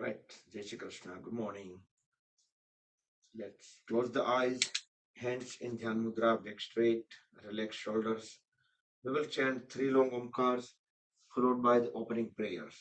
Right, Jai Shri Krishna. Good morning. Let's close the eyes, hands in Dhyan Mudra, back straight, relax shoulders. We will chant 3 long Omkars followed by the opening prayers.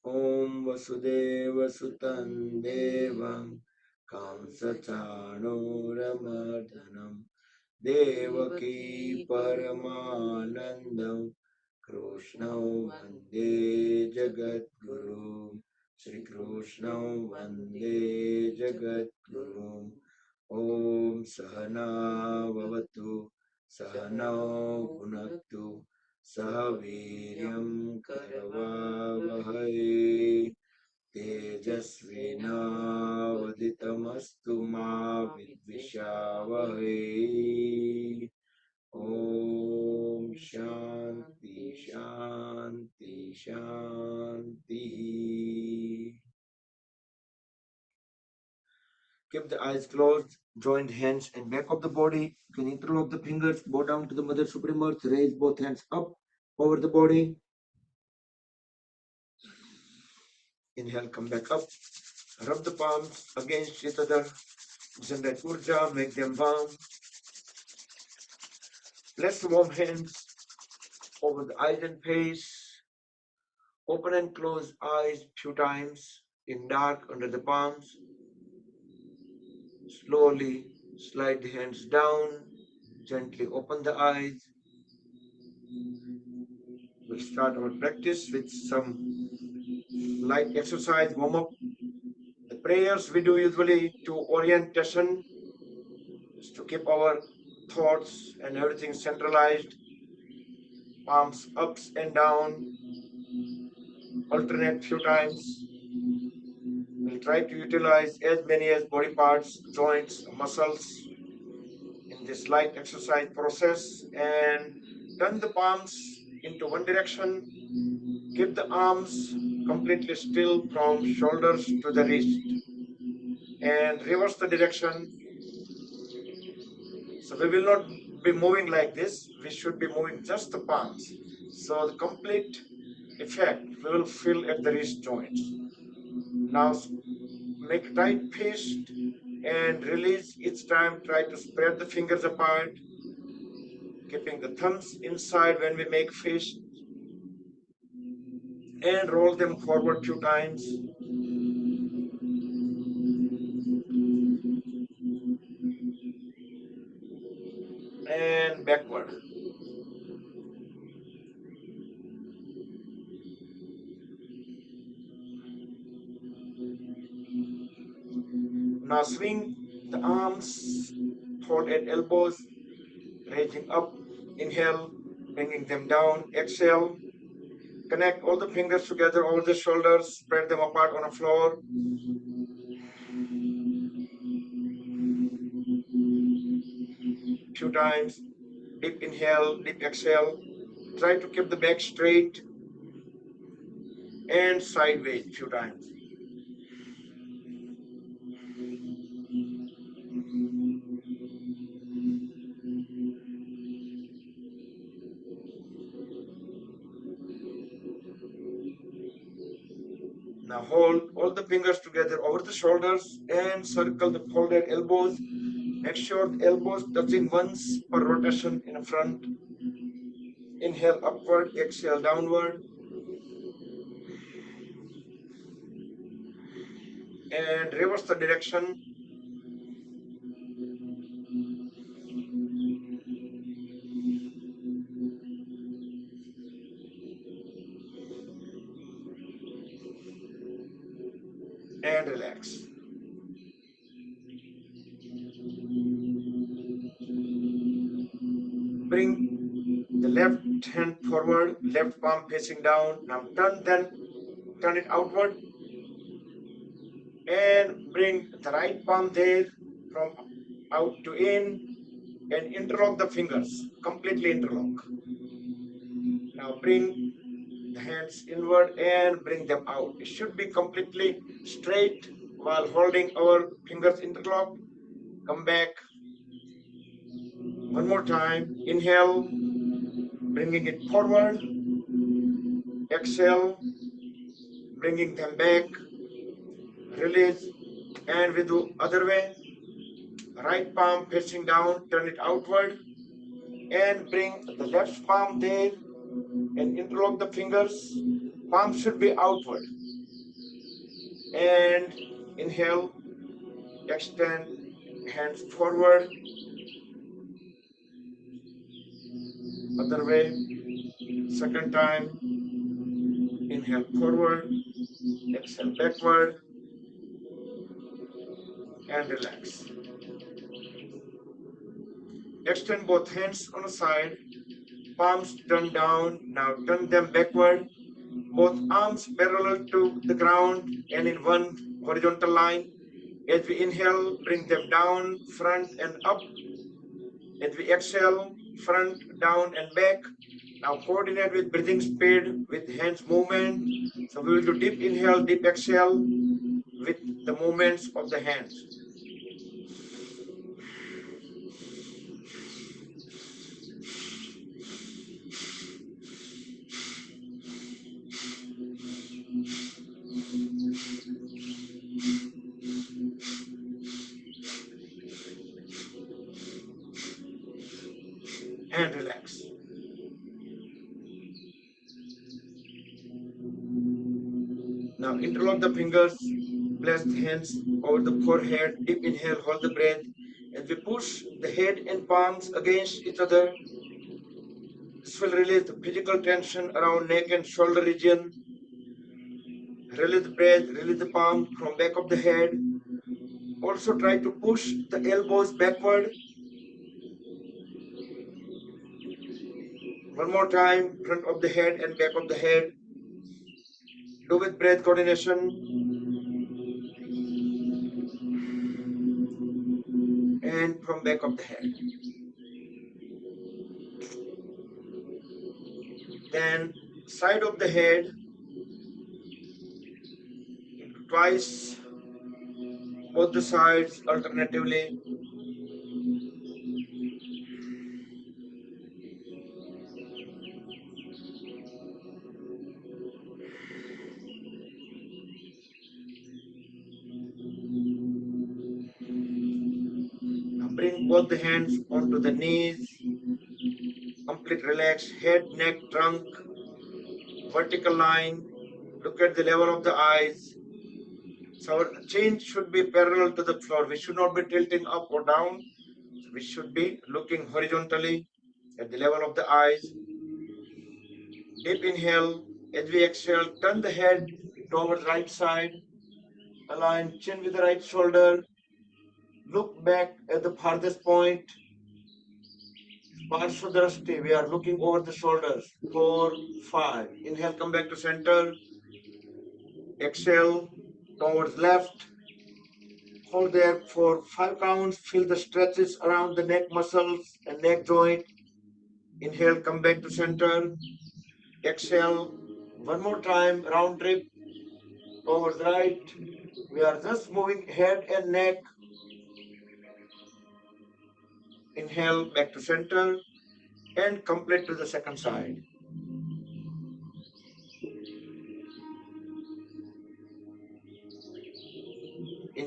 Om Vasudeva Sutan Devam Kamsachanuramardanam Devaki Paramanandam Krishnam Vande Jagat Guru Shri Krishnam Vande Jagat Guru Om Sahana Bhavatu Sahana Bhunaktu Sahaviryam Karavavahai Tejasvinavaditamastu ma vidvishavahai. Om Shanti Shanti Shanti. Keep the eyes closed, joined hands and back of the body. You can interlock the fingers, bow down to the Mother Supreme Earth, raise both hands up over the body. Inhale, come back up. Rub the palms against each other. Generate Urja, make them warm. Place the warm hands over the eyes and face. Open and close eyes few times in dark under the palms. Slowly slide the hands down. Gently open the eyes. We'll start our practice with some light exercise, warm up. The prayers we do usually to orientation is to keep our thoughts and everything centralized. Palms ups and down. Alternate few times. We'll try to utilize as many as body parts, joints, muscles in this light exercise process, and turn the palms into one direction. Keep the arms completely still from shoulders to the wrist and reverse the direction. So we will not be moving like this. We should be moving just the palms. So the complete effect we will feel at the wrist joints. Now make a tight fist and release each time. Try to spread the fingers apart, keeping the thumbs inside when we make fist, and roll them forward few times. And backward. Now swing the arms toward at elbows, raising up. Inhale, bringing them down. Exhale. Connect all the fingers together over the shoulders, spread them apart on the floor. Few times. Deep inhale, deep exhale. Try to keep the back straight and sideways few times. Now hold all the fingers together over the shoulders and circle the folded elbows. Make sure the elbows touching once per rotation in front. Inhale upward, exhale downward. And reverse the direction. And relax. Bring the left hand forward, left palm facing down. Now turn it outward and bring the right palm there from out to in and interlock the fingers, completely interlock. Now bring the hands inward and bring them out. It should be completely straight while holding our fingers interlocked. Come back. One more time. Inhale, bringing it forward. Exhale, bringing them back. Release. And we do other way. Right palm facing down, turn it outward. And bring the left palm there and interlock the fingers. Palm should be outward. And inhale, extend hands forward. Other way. Second time. Inhale forward, exhale backward, and relax. Extend both hands on the side, palms turn down. Now turn them backward. Both arms parallel to the ground and in one horizontal line. As we inhale, bring them down, front and up. As we exhale, front, down and back. Now coordinate with breathing speed, with hands movement. So we will do deep inhale, deep exhale with the movements of the hands. And relax. Now interlock the fingers, place the hands over the forehead, deep inhale, hold the breath. As we push the head and palms against each other, this will release the physical tension around neck and shoulder region. Release the breath, release the palm from back of the head. Also try to push the elbows backward. One more time, front of the head and back of the head. Do with breath coordination. And from back of the head. Then side of the head, twice, both the sides alternatively. Now bring both the hands onto the knees. Complete relax, head, neck, trunk, vertical line. Look at the level of the eyes. So our chin should be parallel to the floor. We should not be tilting up or down. We should be looking horizontally at the level of the eyes. Deep inhale. As we exhale, turn the head towards right side. Align chin with the right shoulder. Look back at the farthest point. Parsvadrashti, we are looking over the shoulders. 4, 5. Inhale, come back to center. Exhale towards left. Hold there for 5 counts. Feel the stretches around the neck muscles and neck joint. Inhale, come back to center. Exhale. One more time, round trip towards right. We are just moving head and neck. Inhale, back to center. And complete to the second side.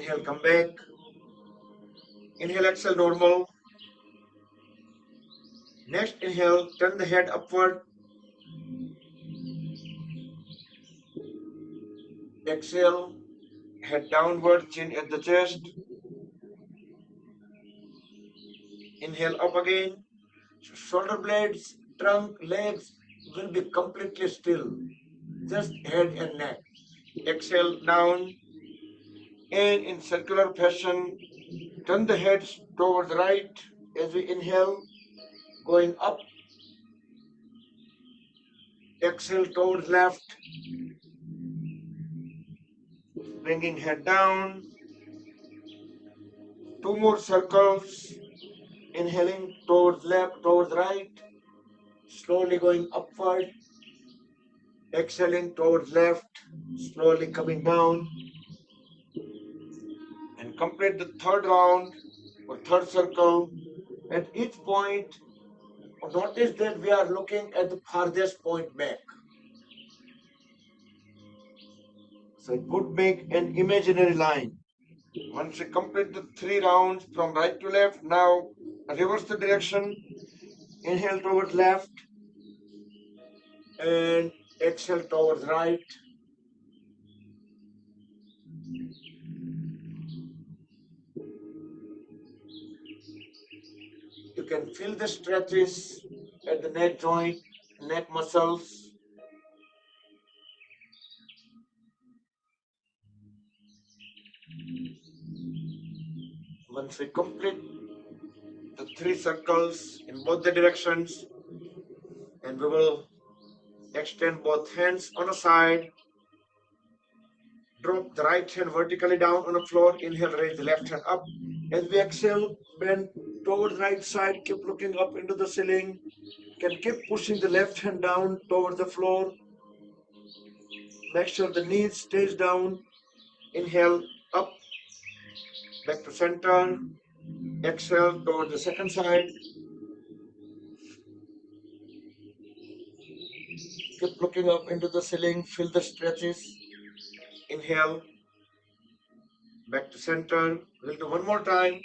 Inhale, come back. Inhale, exhale, normal. Next inhale, turn the head upward. Exhale, head downward, chin at the chest. Inhale, up again. Shoulder blades, trunk, legs will be completely still. Just head and neck. Exhale, down. And in circular fashion, turn the head towards the right as we inhale, going up. Exhale towards left, bringing head down. Two more circles. Inhaling towards left, towards right, slowly going upward. Exhaling towards left, slowly coming down. And complete the third round or third circle. At each point, notice that we are looking at the farthest point back. So it would make an imaginary line. Once we complete the 3 rounds from right to left, now reverse the direction. Inhale towards left and exhale towards right. You can feel the stretches at the neck joint, neck muscles. Once we complete the 3 circles in both the directions, and we will extend both hands on a side. Drop the right hand vertically down on the floor. Inhale, raise the left hand up. As we exhale, bend towards right side. Keep looking up into the ceiling. Can keep pushing the left hand down towards the floor. Make sure the knees stays down. Inhale, up, back to center. Exhale toward the second side. Keep looking up into the ceiling. Feel the stretches. Inhale, back to center. We'll do one more time.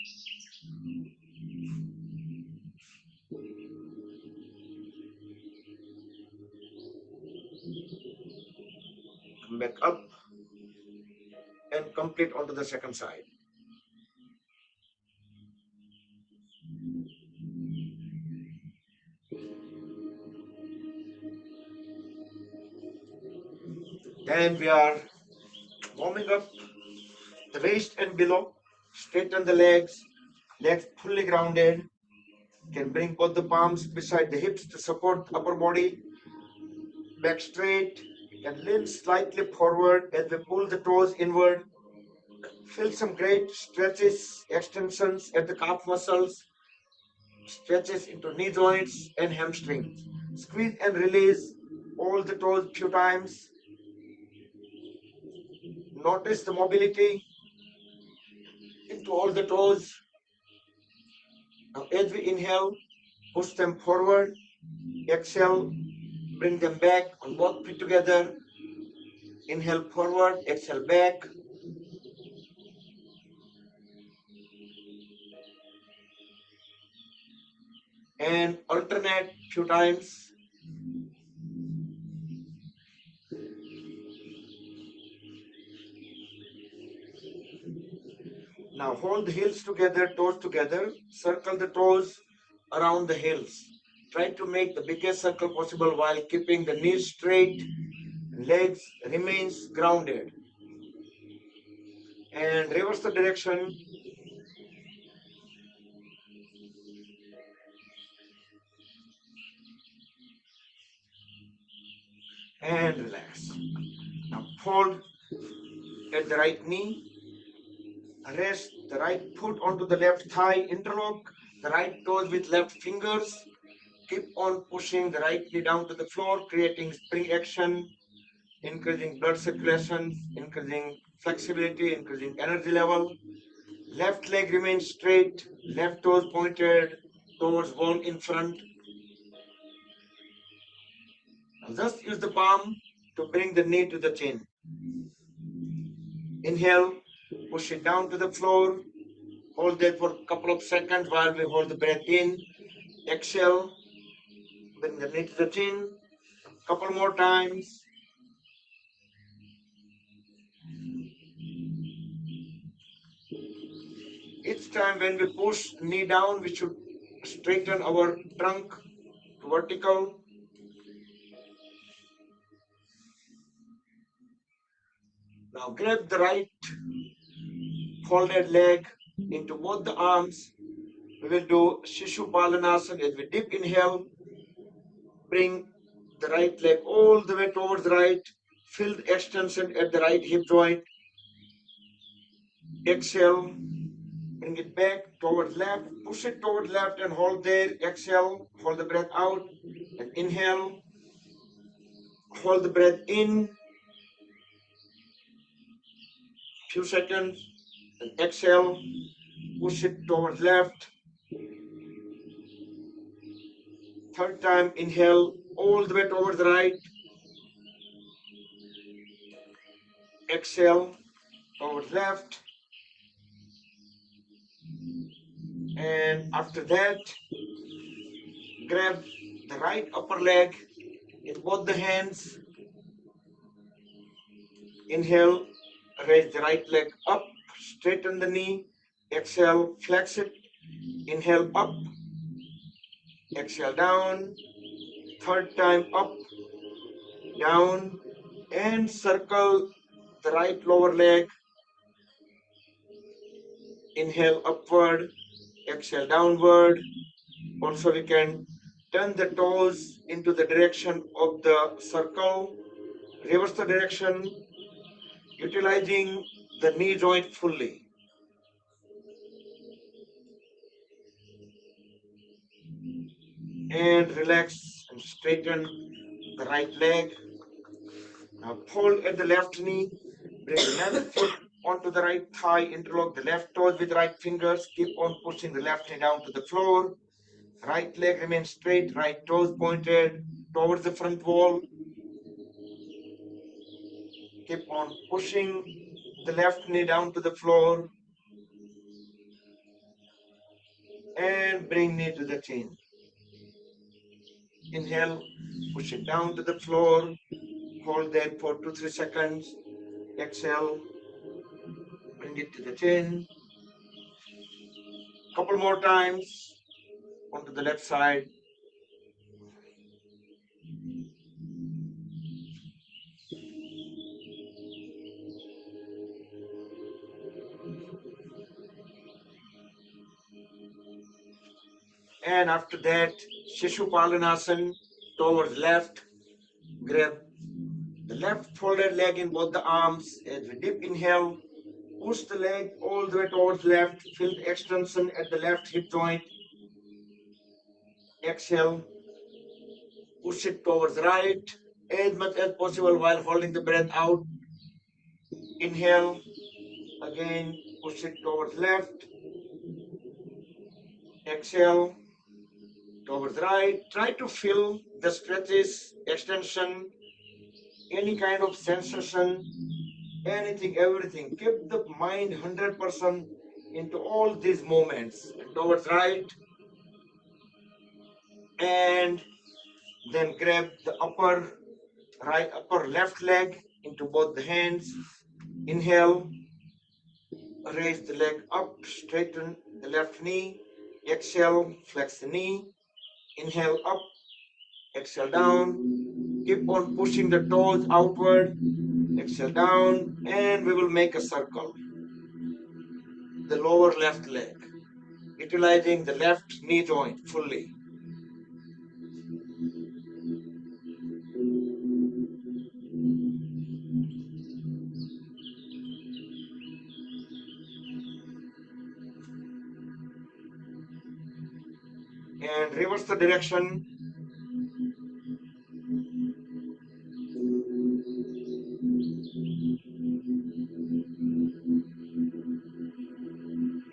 Come back up and complete onto the second side. Then we are warming up the waist and below. Straighten the legs, legs fully grounded. Can bring both the palms beside the hips to support the upper body. Back straight and lean slightly forward as we pull the toes inward. Feel some great stretches, extensions at the calf muscles, stretches into knee joints and hamstrings. Squeeze and release all the toes few times. Notice the mobility into all the toes. Now as we inhale, push them forward. Exhale, bring them back on both feet together. Inhale forward, exhale back. And alternate few times. Now hold the heels together, toes together. Circle the toes around the heels. Try to make the biggest circle possible while keeping the knees straight, legs remains grounded. And reverse the direction. And relax. Now fold at the right knee. Rest the right foot onto the left thigh. Interlock the right toes with left fingers. Keep on pushing the right knee down to the floor, creating spring action, increasing blood circulation, increasing flexibility, increasing energy level. Left leg remains straight, left toes pointed towards wall in front. Now just use the palm to bring the knee to the chin. Inhale, push it down to the floor. Hold that for a couple of seconds while we hold the breath in. Exhale, bring the knee to the chin. Couple more times. Each time when we push knee down, we should straighten our trunk to vertical. Now grab the right folded leg into both the arms. We will do Shishupalanasan as we deep inhale. Bring the right leg all the way towards the right. Feel the extension at the right hip joint. Exhale. Bring it back towards left. Push it towards left and hold there. Exhale. Hold the breath out. And inhale. Hold the breath in. Few seconds. And exhale. Push it towards left. Third time, inhale all the way towards the right. Exhale towards left. And after that, grab the right upper leg in both the hands. Inhale, raise the right leg up, straighten the knee. Exhale, flex it. Inhale up. Exhale down. Third time up, down, and circle the right lower leg. Inhale upward, exhale downward. Also we can turn the toes into the direction of the circle, reverse the direction, utilizing the knee joint fully. And relax and straighten the right leg. Now hold at the left knee, bring the left foot onto the right thigh, interlock the left toes with right fingers, keep on pushing the left knee down to the floor. Right leg remains straight, right toes pointed towards the front wall. Keep on pushing the left knee down to the floor and bring knee to the chin. Inhale, push it down to the floor, hold that for 2-3 seconds. Exhale, bring it to the chin. Couple more times onto the left side. And after that, Shishupalanasan towards left. Grab the left folded leg in both the arms as we deep inhale. Push the leg all the way towards left. Feel the extension at the left hip joint. Exhale. Push it towards right as much as possible while holding the breath out. Inhale. Again, push it towards left. Exhale. Towards right. Try to feel the stretches, extension, any kind of sensation, anything, everything. Keep the mind 100% into all these movements. Towards right. And then grab the upper left leg into both the hands. Inhale. Raise the leg up, straighten the left knee. Exhale, flex the knee. Inhale up, exhale down. Keep on pushing the toes outward. Exhale down, and we will make a circle. The lower left leg, utilizing the left knee joint fully. And reverse the direction.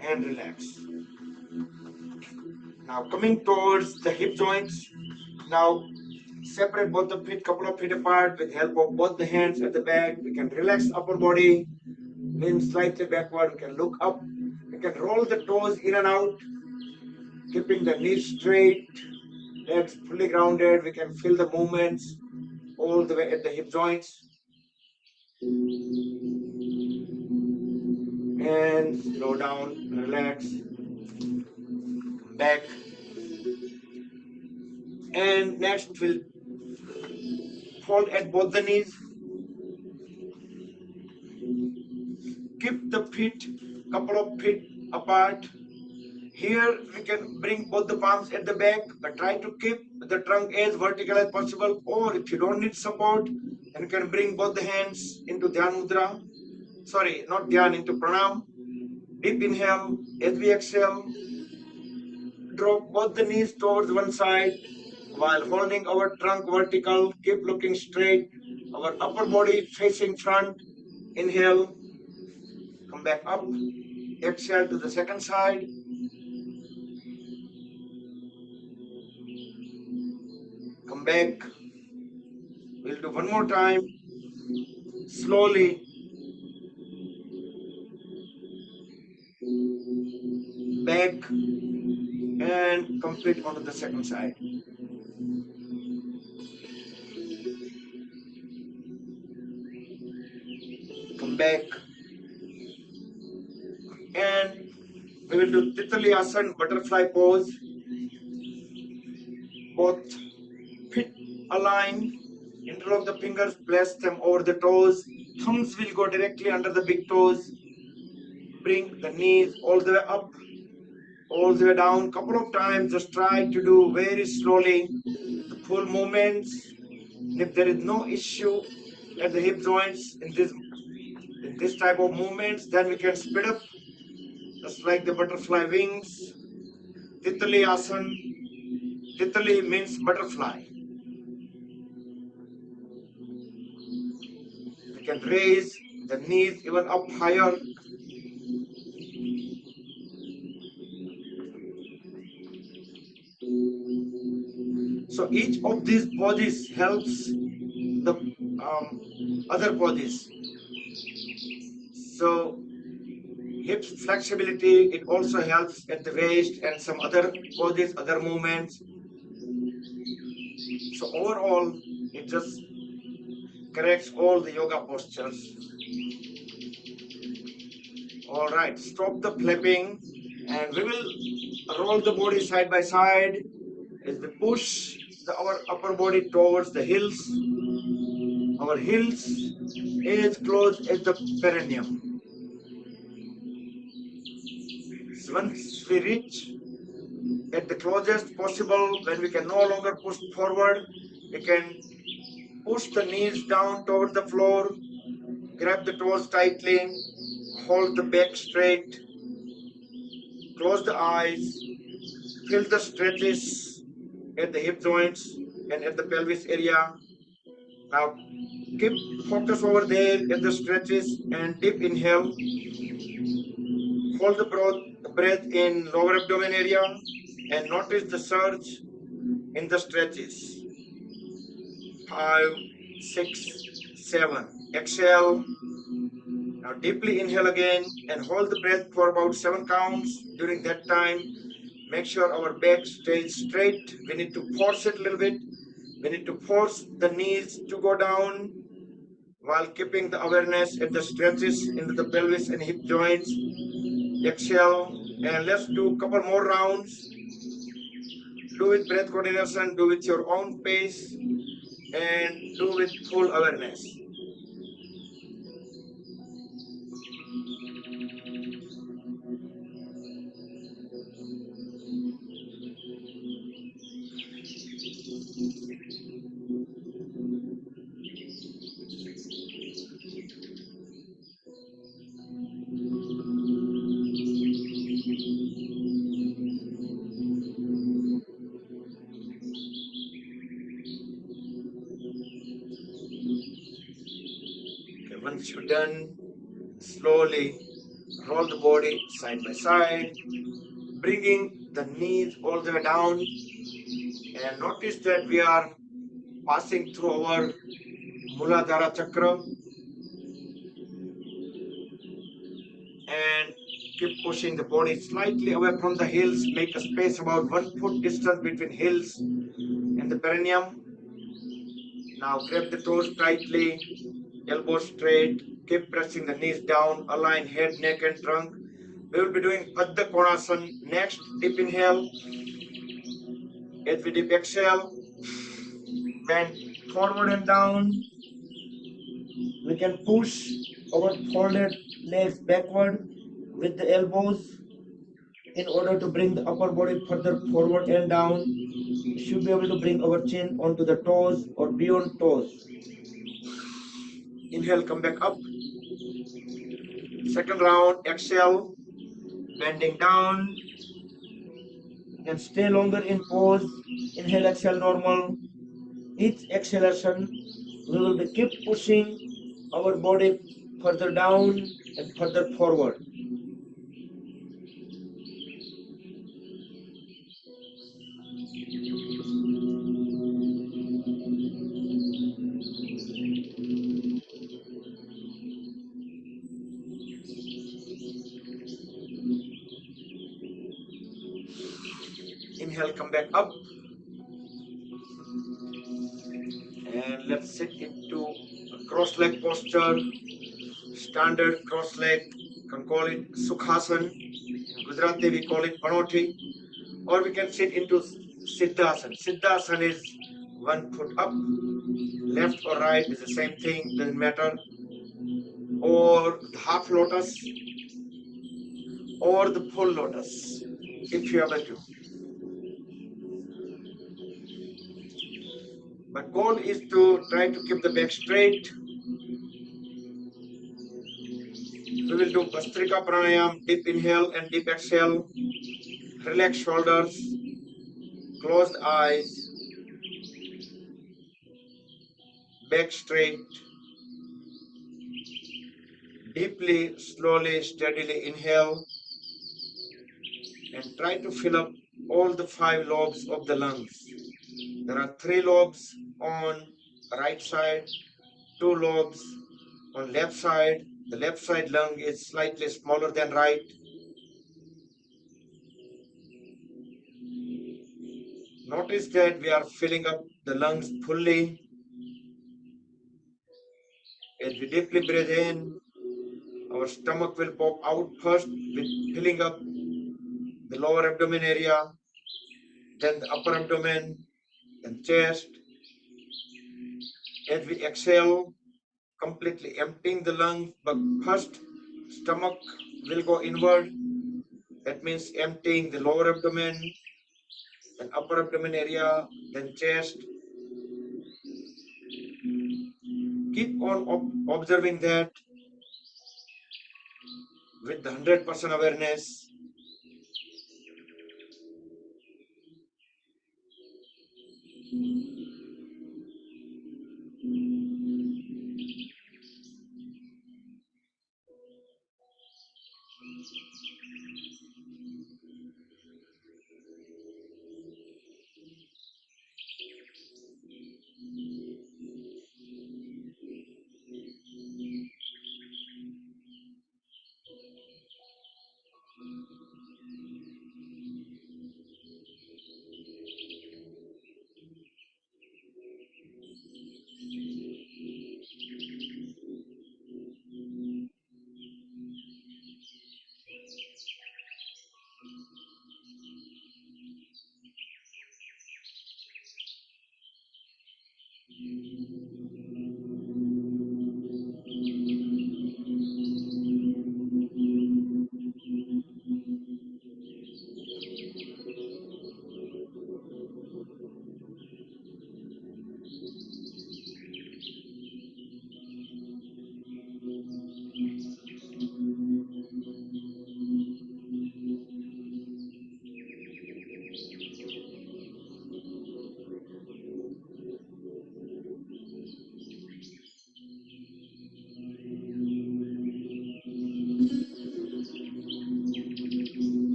And relax. Now coming towards the hip joints. Now separate both the feet, couple of feet apart with help of both the hands at the back. We can relax upper body. lean slightly backward. We can look up. We can roll the toes in and out, keeping the knees straight, legs fully grounded. We can feel the movements all the way at the hip joints. And slow down, relax, come back. And next we'll fold at both the knees. Keep the feet, couple of feet apart. Here we can bring both the palms at the back, but try to keep the trunk as vertical as possible. Or if you don't need support, then you can bring both the hands into Dhyan Mudra. Sorry, not Dhyan, into Pranam. Deep inhale. As we exhale, drop both the knees towards one side while holding our trunk vertical. Keep looking straight. Our upper body facing front. Inhale. Come back up. Exhale to the second side. Come back. We'll do one more time. Slowly. Back and complete onto the second side. Come back and we will do Titali Asana, butterfly pose. Both feet align, interlock the fingers, place them over the toes. Thumbs will go directly under the big toes. Bring the knees all the way up, all the way down. Couple of times, just try to do very slowly the full movements. And if there is no issue at the hip joints in this type of movements, then we can speed up, just like the butterfly wings. Titali Asana. Titali means butterfly. We can raise the knees even up higher. So each of these poses helps the other poses. So hips flexibility, it also helps at the waist and some other poses, other movements. So overall, it just corrects all the yoga postures. All right, stop the flipping and we will roll the body side by side as we push our upper body towards the heels. Our heels is close as the perineum. So once we reach at the closest possible, when we can no longer push forward, we can push the knees down towards the floor, grab the toes tightly, hold the back straight, close the eyes, feel the stretches at the hip joints and at the pelvis area. Now keep focus over there at the stretches and deep inhale. Hold the breath in lower abdomen area and notice the surge in the stretches. 5, 6, 7. Exhale. Now deeply inhale again and hold the breath for about 7 counts. During that time, make sure our back stays straight. We need to force it a little bit. We need to force the knees to go down while keeping the awareness at the stretches into the pelvis and hip joints. Exhale and let's do a couple more rounds. Do with breath coordination, do with your own pace and do with full awareness. Okay, once you're done, slowly roll the body side by side, bringing the knees all the way down, and notice that we are passing through our Muladhara Chakra. and keep pushing the body slightly away from the heels. Make a space about 1 foot distance between heels and the perineum. Now grab the toes tightly, elbows straight. Keep pressing the knees down. Align head, neck, and trunk. We will be doing Adha Konasana next. Deep inhale. As we deep exhale, bend forward and down. We can push our folded legs backward with the elbows in order to bring the upper body further forward and down. We should be able to bring our chin onto the toes or beyond toes. Inhale, come back up. Second round, exhale, bending down and stay longer in pose. Inhale, exhale, normal. Each exhalation, we will be keep pushing our body further down and further forward. Inhale, come back up. And let's sit into a cross leg posture. Standard cross leg. You can call it Sukhasana. In Gujarati, we call it Panoti. Or we can sit into Siddhasana. Siddhasana is 1 foot up, left or right is the same thing, doesn't matter. Or the half lotus, or the full lotus, if you have to. But goal is to try to keep the back straight. We will do Bhastrika Pranayam, deep inhale and deep exhale. Relax shoulders, closed eyes, back straight. Deeply, slowly, steadily inhale and try to fill up all the 5 lobes of the lungs. There are 3 lobes on right side, 2 lobes on left side. The left side lung is slightly smaller than right. Notice that we are filling up the lungs fully. As we deeply breathe in, our stomach will pop out first with filling up the lower abdomen area, then the upper abdomen, then chest. As we exhale, completely emptying the lungs, but first stomach will go inward. That means emptying the lower abdomen, then upper abdomen area, then chest. Keep on observing that with the 100% awareness.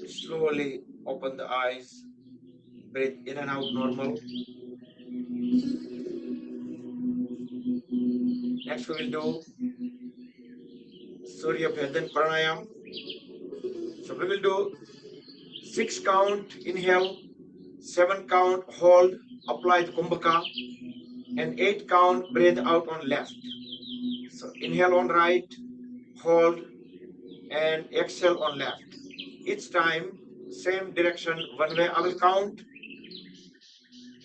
Slowly open the eyes. Breathe in and out normal. Next we will do Surya Bhedan Pranayam. So we will do 6 count inhale, 7 count hold, apply the Kumbhaka, and 8 count breathe out on left. So inhale on right, hold, and exhale on left. Each time, same direction, one way. I will count.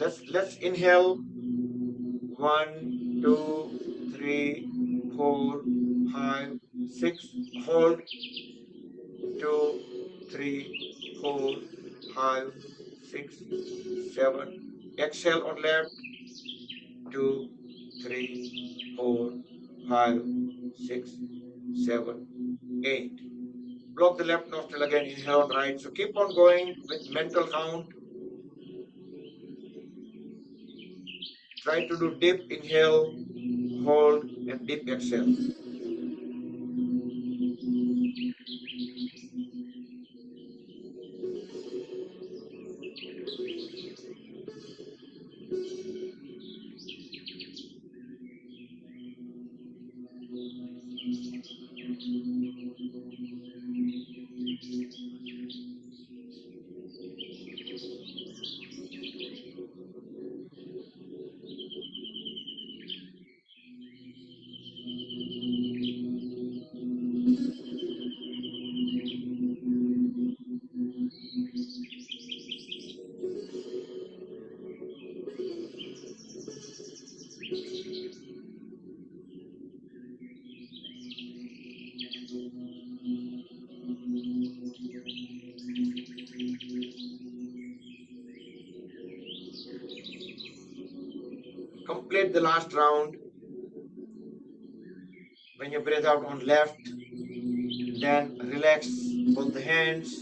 Let's inhale. 1, 2, 3, 4, 5, 6. Hold. 2, 3, 4, 5, 6, 7. Exhale on left. 2, 3, 4, 5, 6, 7, 8. Block the left nostril again, inhale on right. So keep on going with mental count. Try to do deep inhale, hold, and deep exhale. Complete the last round. When you breathe out on left, then relax both the hands.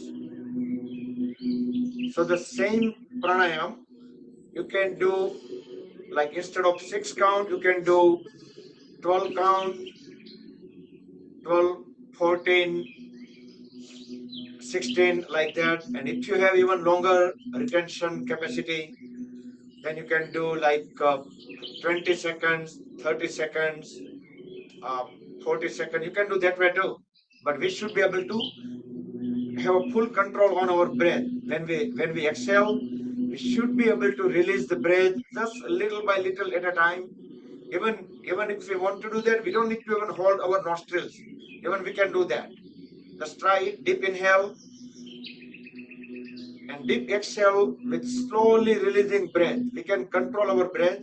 So the same pranayam you can do, like instead of 6 count, you can do 12 count, 12, 14, 16, like that. And if you have even longer retention capacity, then you can do like 20 seconds, 30 seconds, 40 seconds. You can do that way too. But we should be able to have a full control on our breath. When we exhale, we should be able to release the breath just little by little at a time. Even if we want to do that, we don't need to even hold our nostrils. Even we can do that. Let's try it. Deep inhale and deep exhale with slowly releasing breath. We can control our breath.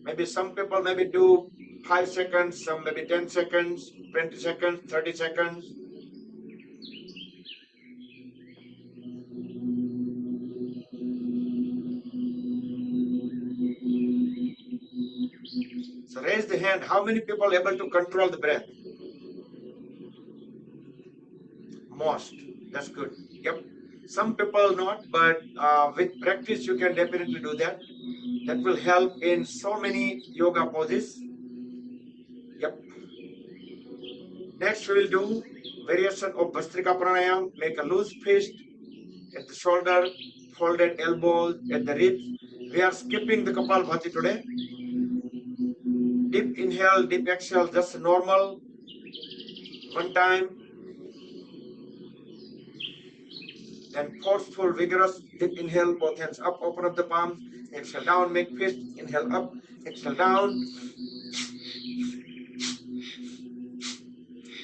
Maybe some people maybe do 5 seconds, some maybe 10 seconds, 20 seconds, 30 seconds. So raise the hand. How many people are able to control the breath? Most. That's good. Yep. Some people not, but with practice you can definitely do that. That will help in so many yoga poses. Yep. Next we will do variation of Bhastrika Pranayam. Make a loose fist at the shoulder, folded elbows at the ribs. We are skipping the Kapalbhati today. Deep inhale, deep exhale, just normal. One time. Then forceful, vigorous, deep inhale, both hands up, open up the palms, exhale down, make fist, inhale up, exhale down.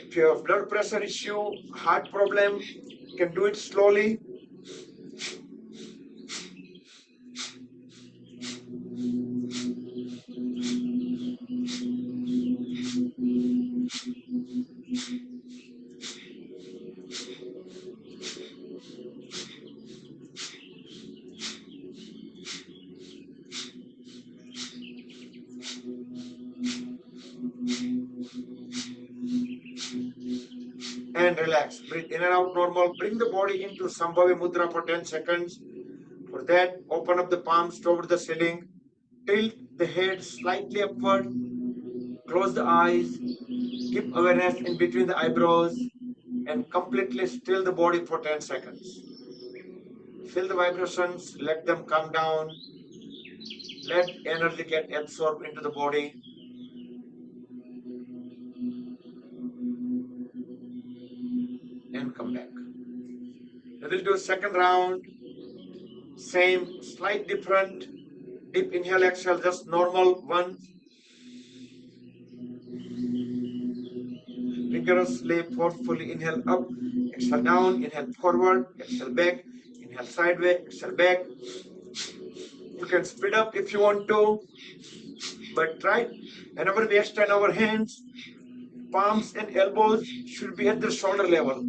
If you have blood pressure issue, heart problem, you can do it slowly. And relax. Breathe in and out normal. Bring the body into Sambhavi Mudra for 10 seconds. For that, open up the palms toward the ceiling. Tilt the head slightly upward. Close the eyes. Keep awareness in between the eyebrows. And completely still the body for 10 seconds. Feel the vibrations, let them come down. Let energy get absorbed into the body. And come back. We will do second round. Same, slight different. Deep inhale, exhale, just normal. One. Vigorously, forcefully inhale up, exhale down, inhale forward, exhale back, inhale sideways, exhale back. You can speed up if you want to, but try. Whenever we extend our hands, palms and elbows should be at the shoulder level.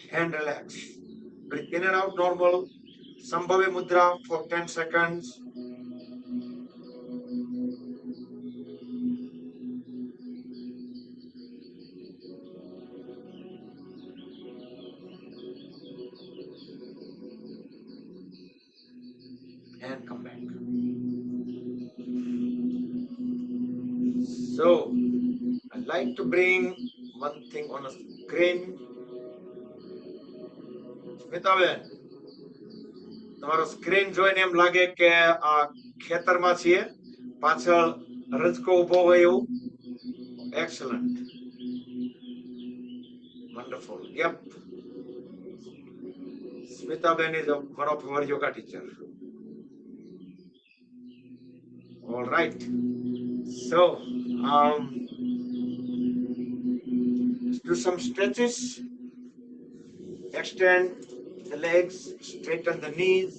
And relax. Breathe in and out normal. Sambhavi Mudra for 10 seconds. And come back. So, I like to bring one thing on a screen. Smitaben, તમારો screen જોઈને એમ લાગે કે આ ખેતરમાં છીએ, પાછળ રજકો ઉભો હોય એવું. Excellent. Wonderful. Yep. Smita-ben is one of our yoga teacher. All right. So, let's do some stretches. Extend the legs, straighten the knees.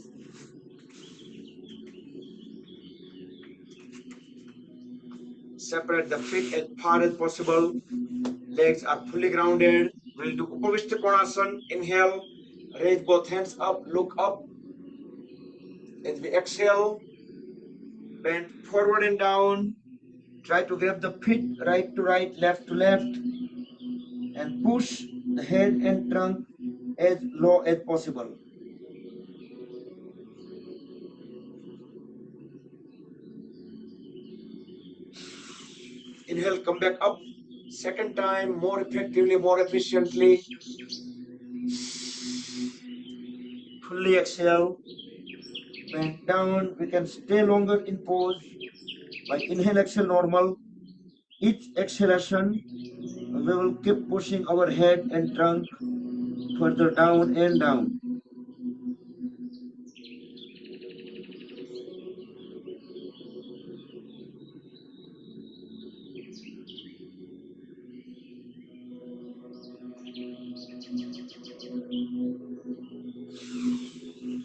Separate the feet as far as possible. Legs are fully grounded. We'll do Upavishta Konasana. Inhale, raise both hands up, look up. As we exhale, bend forward and down. Try to grab the feet right to right, left to left, and push the head and trunk as low as possible. Inhale, come back up. Second time, more effectively, more efficiently. Fully exhale. Bend down. We can stay longer in pose. Like inhale, exhale, normal. Each exhalation, we will keep pushing our head and trunk further down and down.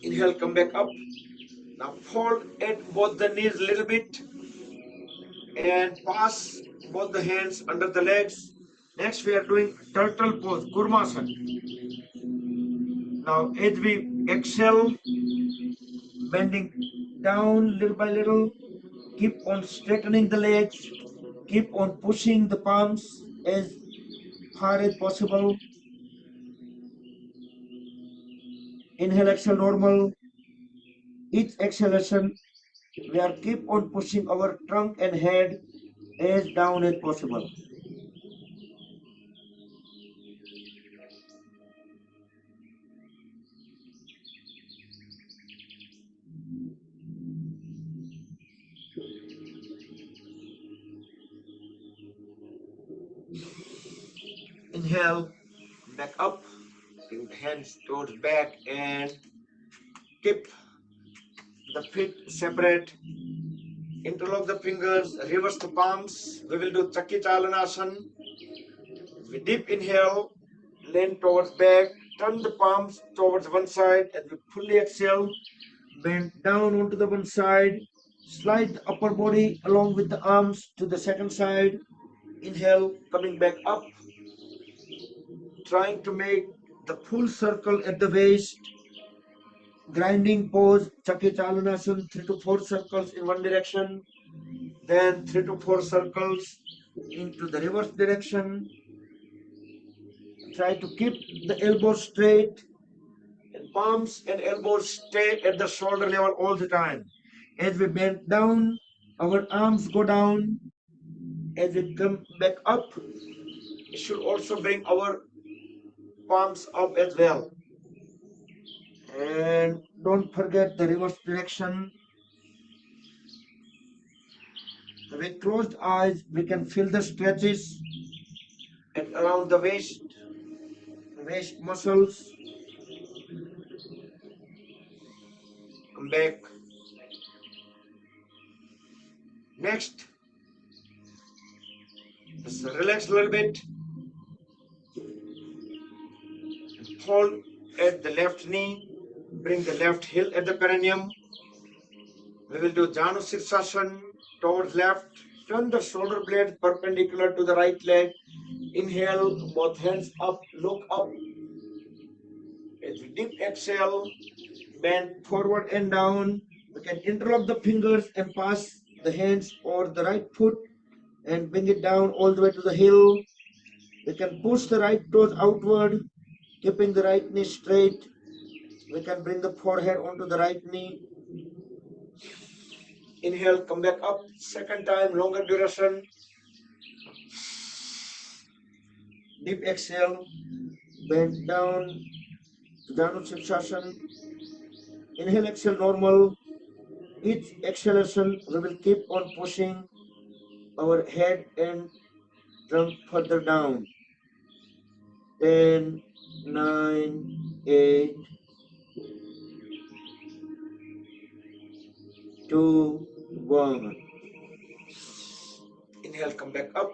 Inhale, come back up. Now fold at both the knees a little bit and pass both the hands under the legs. Next we are doing turtle pose, Kurmasana. Now as we exhale, bending down little by little, keep on straightening the legs, keep on pushing the palms as far as possible. Inhale, exhale, normal. Each exhalation, we are keep on pushing our trunk and head as down as possible. Inhale, back up, bring the hands towards back and keep the feet separate. Interlock the fingers, reverse the palms. We will do Chakki Chalanasana. We deep inhale, lean towards back, turn the palms towards one side, and we fully exhale, bend down onto the one side, slide the upper body along with the arms to the second side. Inhale, coming back up, trying to make the full circle at the waist. Grinding pose, Chakki Chalanasana, 3 to 4 circles in one direction. Then 3 to 4 circles into the reverse direction. Try to keep the elbows straight, and palms and elbows stay at the shoulder level all the time. As we bend down, our arms go down. As we come back up, we should also bring our palms up as well. And don't forget the reverse direction. With closed eyes, we can feel the stretches and around the waist muscles. Come back. Next, just relax a little bit. Hold at the left knee. Bring the left heel at the perineum. We will do Janu Sirsasana towards left. Turn the shoulder blade perpendicular to the right leg. Inhale, both hands up, look up. As we deep exhale, bend forward and down. We can interlock the fingers and pass the hands over the right foot and bring it down all the way to the heel. We can push the right toes outward, keeping the right knee straight. We can bring the forehead onto the right knee. Inhale, come back up. Second time, longer duration. Deep exhale, bend down, Janu Sirsasana. Inhale, exhale, normal. Each exhalation, we will keep on pushing our head and trunk further down. 10, 9, 8, 2, 1. Inhale, come back up.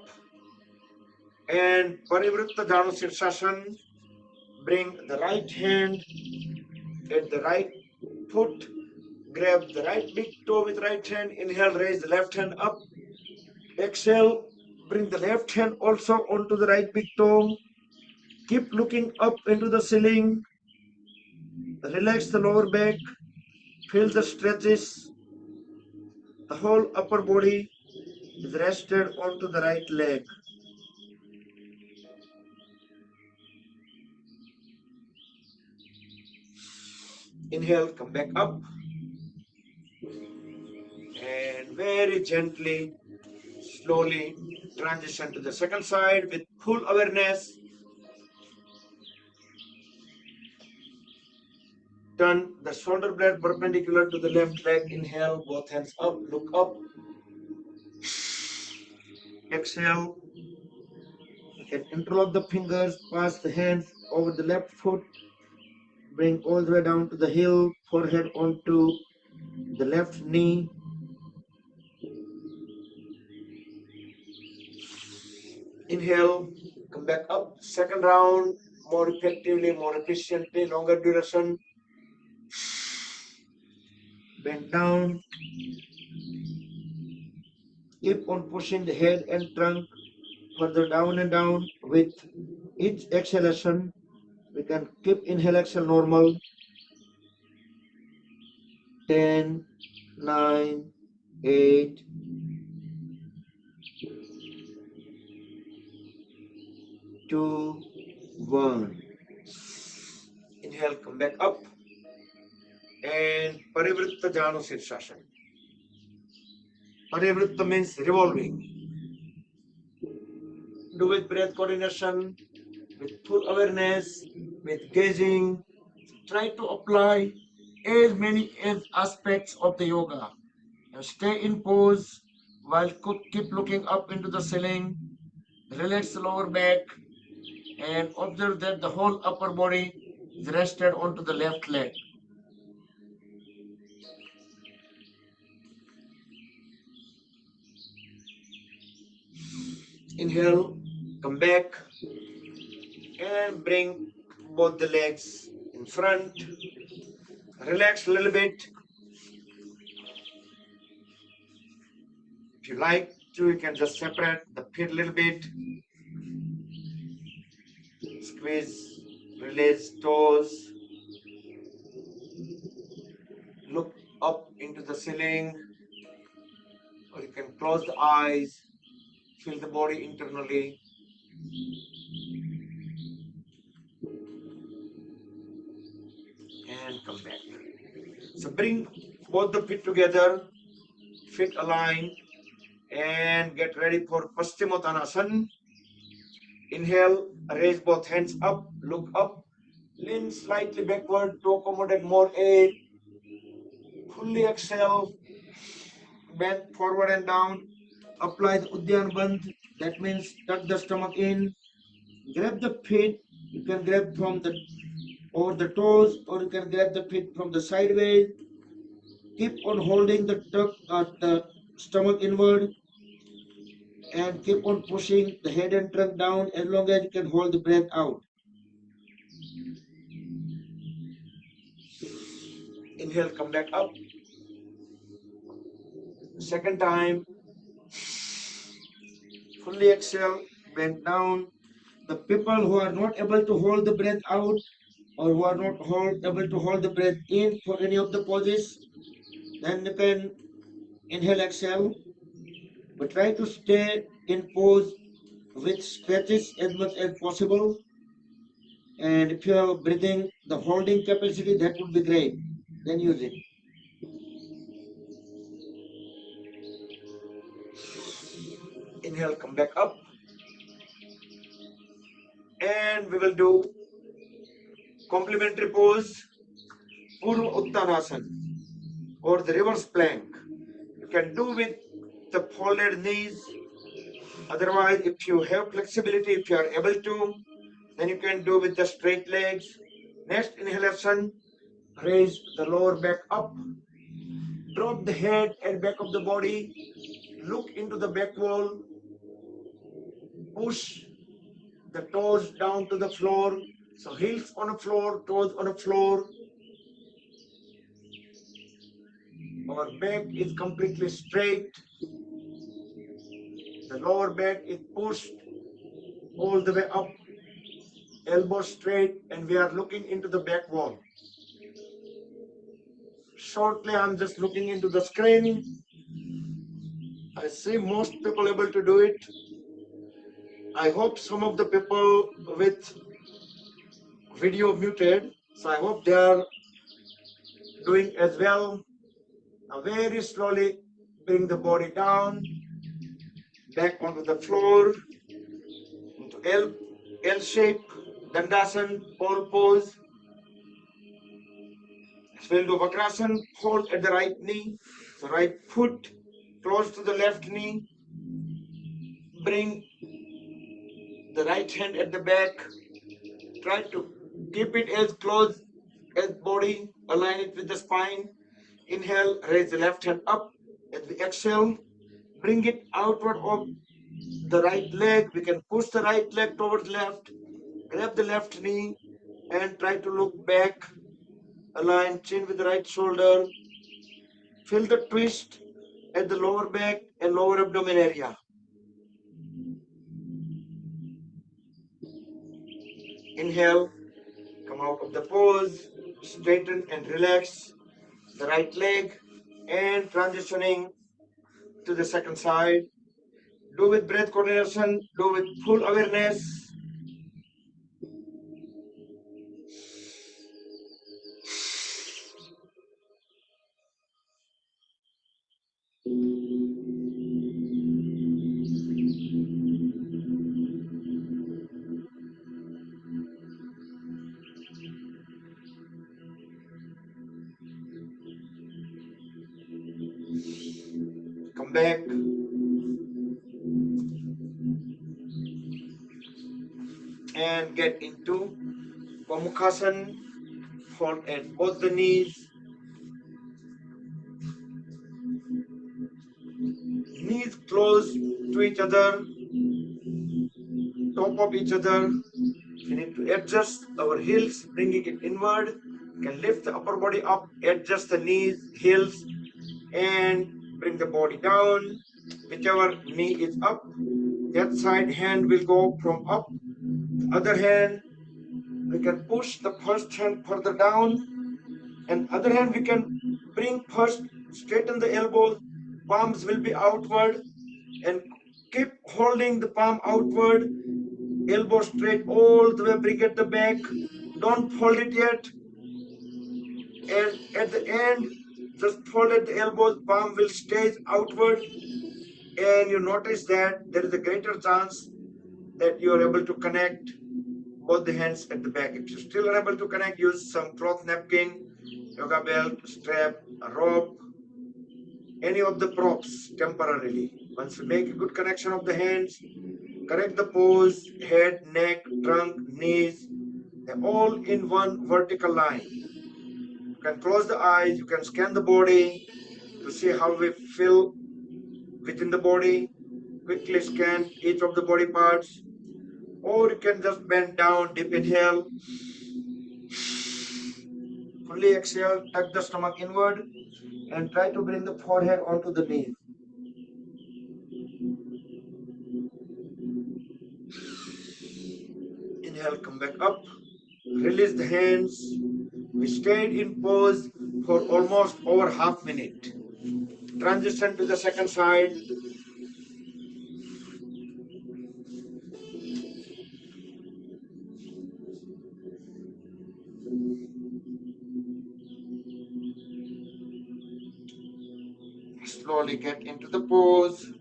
And Parivritta Janu Sirsasana. Bring the right hand at the right foot. Grab the right big toe with right hand. Inhale, raise the left hand up. Exhale, bring the left hand also onto the right big toe. Keep looking up into the ceiling. Relax the lower back. Feel the stretches. The whole upper body is rested onto the right leg. Inhale, come back up. And very gently, slowly transition to the second side with full awareness. Turn the shoulder blade perpendicular to the left leg. Inhale, both hands up, look up. Exhale. You can interlock the fingers, pass the hands over the left foot, bring all the way down to the heel, forehead onto the left knee. Inhale, come back up. Second round, more effectively, more efficiently, longer duration. Bend down. Keep on pushing the head and trunk further down and down. With each exhalation, we can keep inhale, exhale normal. 10, 9, 8, 2, 1. Inhale, come back up. And Parivritta Janu Sirsasana. Parivritta means revolving. Do with breath coordination, with full awareness, with gazing. Try to apply as many as aspects of the yoga. And stay in pose while keep looking up into the ceiling. Relax the lower back and observe that the whole upper body is rested onto the left leg. Inhale, come back and bring both the legs in front. Relax a little bit. If you like to, you can just separate the feet a little bit. Squeeze, release toes. Look up into the ceiling. Or you Close the eyes, feel the body internally. And come back. So bring both the feet together, feet aligned, and get ready for Paschimottanasana. Inhale, raise both hands up, look up, lean slightly backward to accommodate more air. Fully exhale, bend forward and down. Apply the Uddiyana Bandh, that means tuck the stomach in. Grab the feet, you can grab from the over the toes, or you can grab the feet from the sideways. Keep on holding the stomach inward, and keep on pushing the head and trunk down as long as you can hold the breath out. Inhale, come back up. Second time, fully exhale, bend down. The people who are not able to hold the breath out, or who are not able to hold the breath in for any of the poses, then you can inhale, exhale, but try to stay in pose with stretches as much as possible. And if you have breathing, the holding capacity, that would be great. Then use it. Inhale, come back up. And we will do complementary pose, Purva Uttanasana, or the reverse plank. You can do with the folded knees. Otherwise, if you have flexibility, if you are able to, then you can do with the straight legs. Next inhalation, raise the lower back up. Drop the head and back of the body. Look into the back wall. Push the toes down to the floor. So heels on the floor, toes on the floor. Our back is completely straight. The lower back is pushed all the way up, elbow straight, and we are looking into the back wall. Shortly, I'm just looking into the screen. I see most people able to do it. I hope some of the people with video muted, so I hope they are doing as well. Now very slowly bring the body down, back onto the floor, into L shape, Dandasana, pole pose. We'll do Vakrasana, hold at the right knee, the right foot close to the left knee. Bring the right hand at the back. Try to keep it as close as body, align it with the spine. Inhale, raise the left hand up. As we exhale, bring it outward of the right leg. We can push the right leg towards left, grab the left knee, and try to look back. Align chin with the right shoulder. Feel the twist at the lower back and lower abdomen area. Inhale, come out of the pose, straighten and relax the right leg, and transitioning to the second side. Do with breath coordination, do with full awareness. Come back. And get into Gomukhasana. Hold at both the knees. Knees close to each other, top of each other. We need to adjust our heels, bringing it inward. You can lift the upper body up, adjust the knees, heels, and bring the body down. Whichever knee is up, that side hand will go from up. The other hand, we can push the first hand further down, and other hand we can bring first, straighten the elbows, palms will be outward, and keep holding the palm outward, elbow straight all the way, bring it the back. Don't fold it yet. And at the end, just fold it the elbows, palm will stay outward. And you notice that there is a greater chance that you are able to connect both the hands at the back. If you still are able to connect, use some cloth napkin, yoga belt, strap, a rope, any of the props temporarily. Once you make a good connection of the hands, correct the pose, head, neck, trunk, knees, they're all in one vertical line. You can close the eyes, you can scan the body to see how we feel within the body. Quickly scan each of the body parts, or you can just bend down, deep inhale, fully exhale, tuck the stomach inward, and try to bring the forehead onto the knees. Inhale, come back up, release the hands. We stayed in pose for almost over half minute. Transition to the second side. Slowly get into the pose.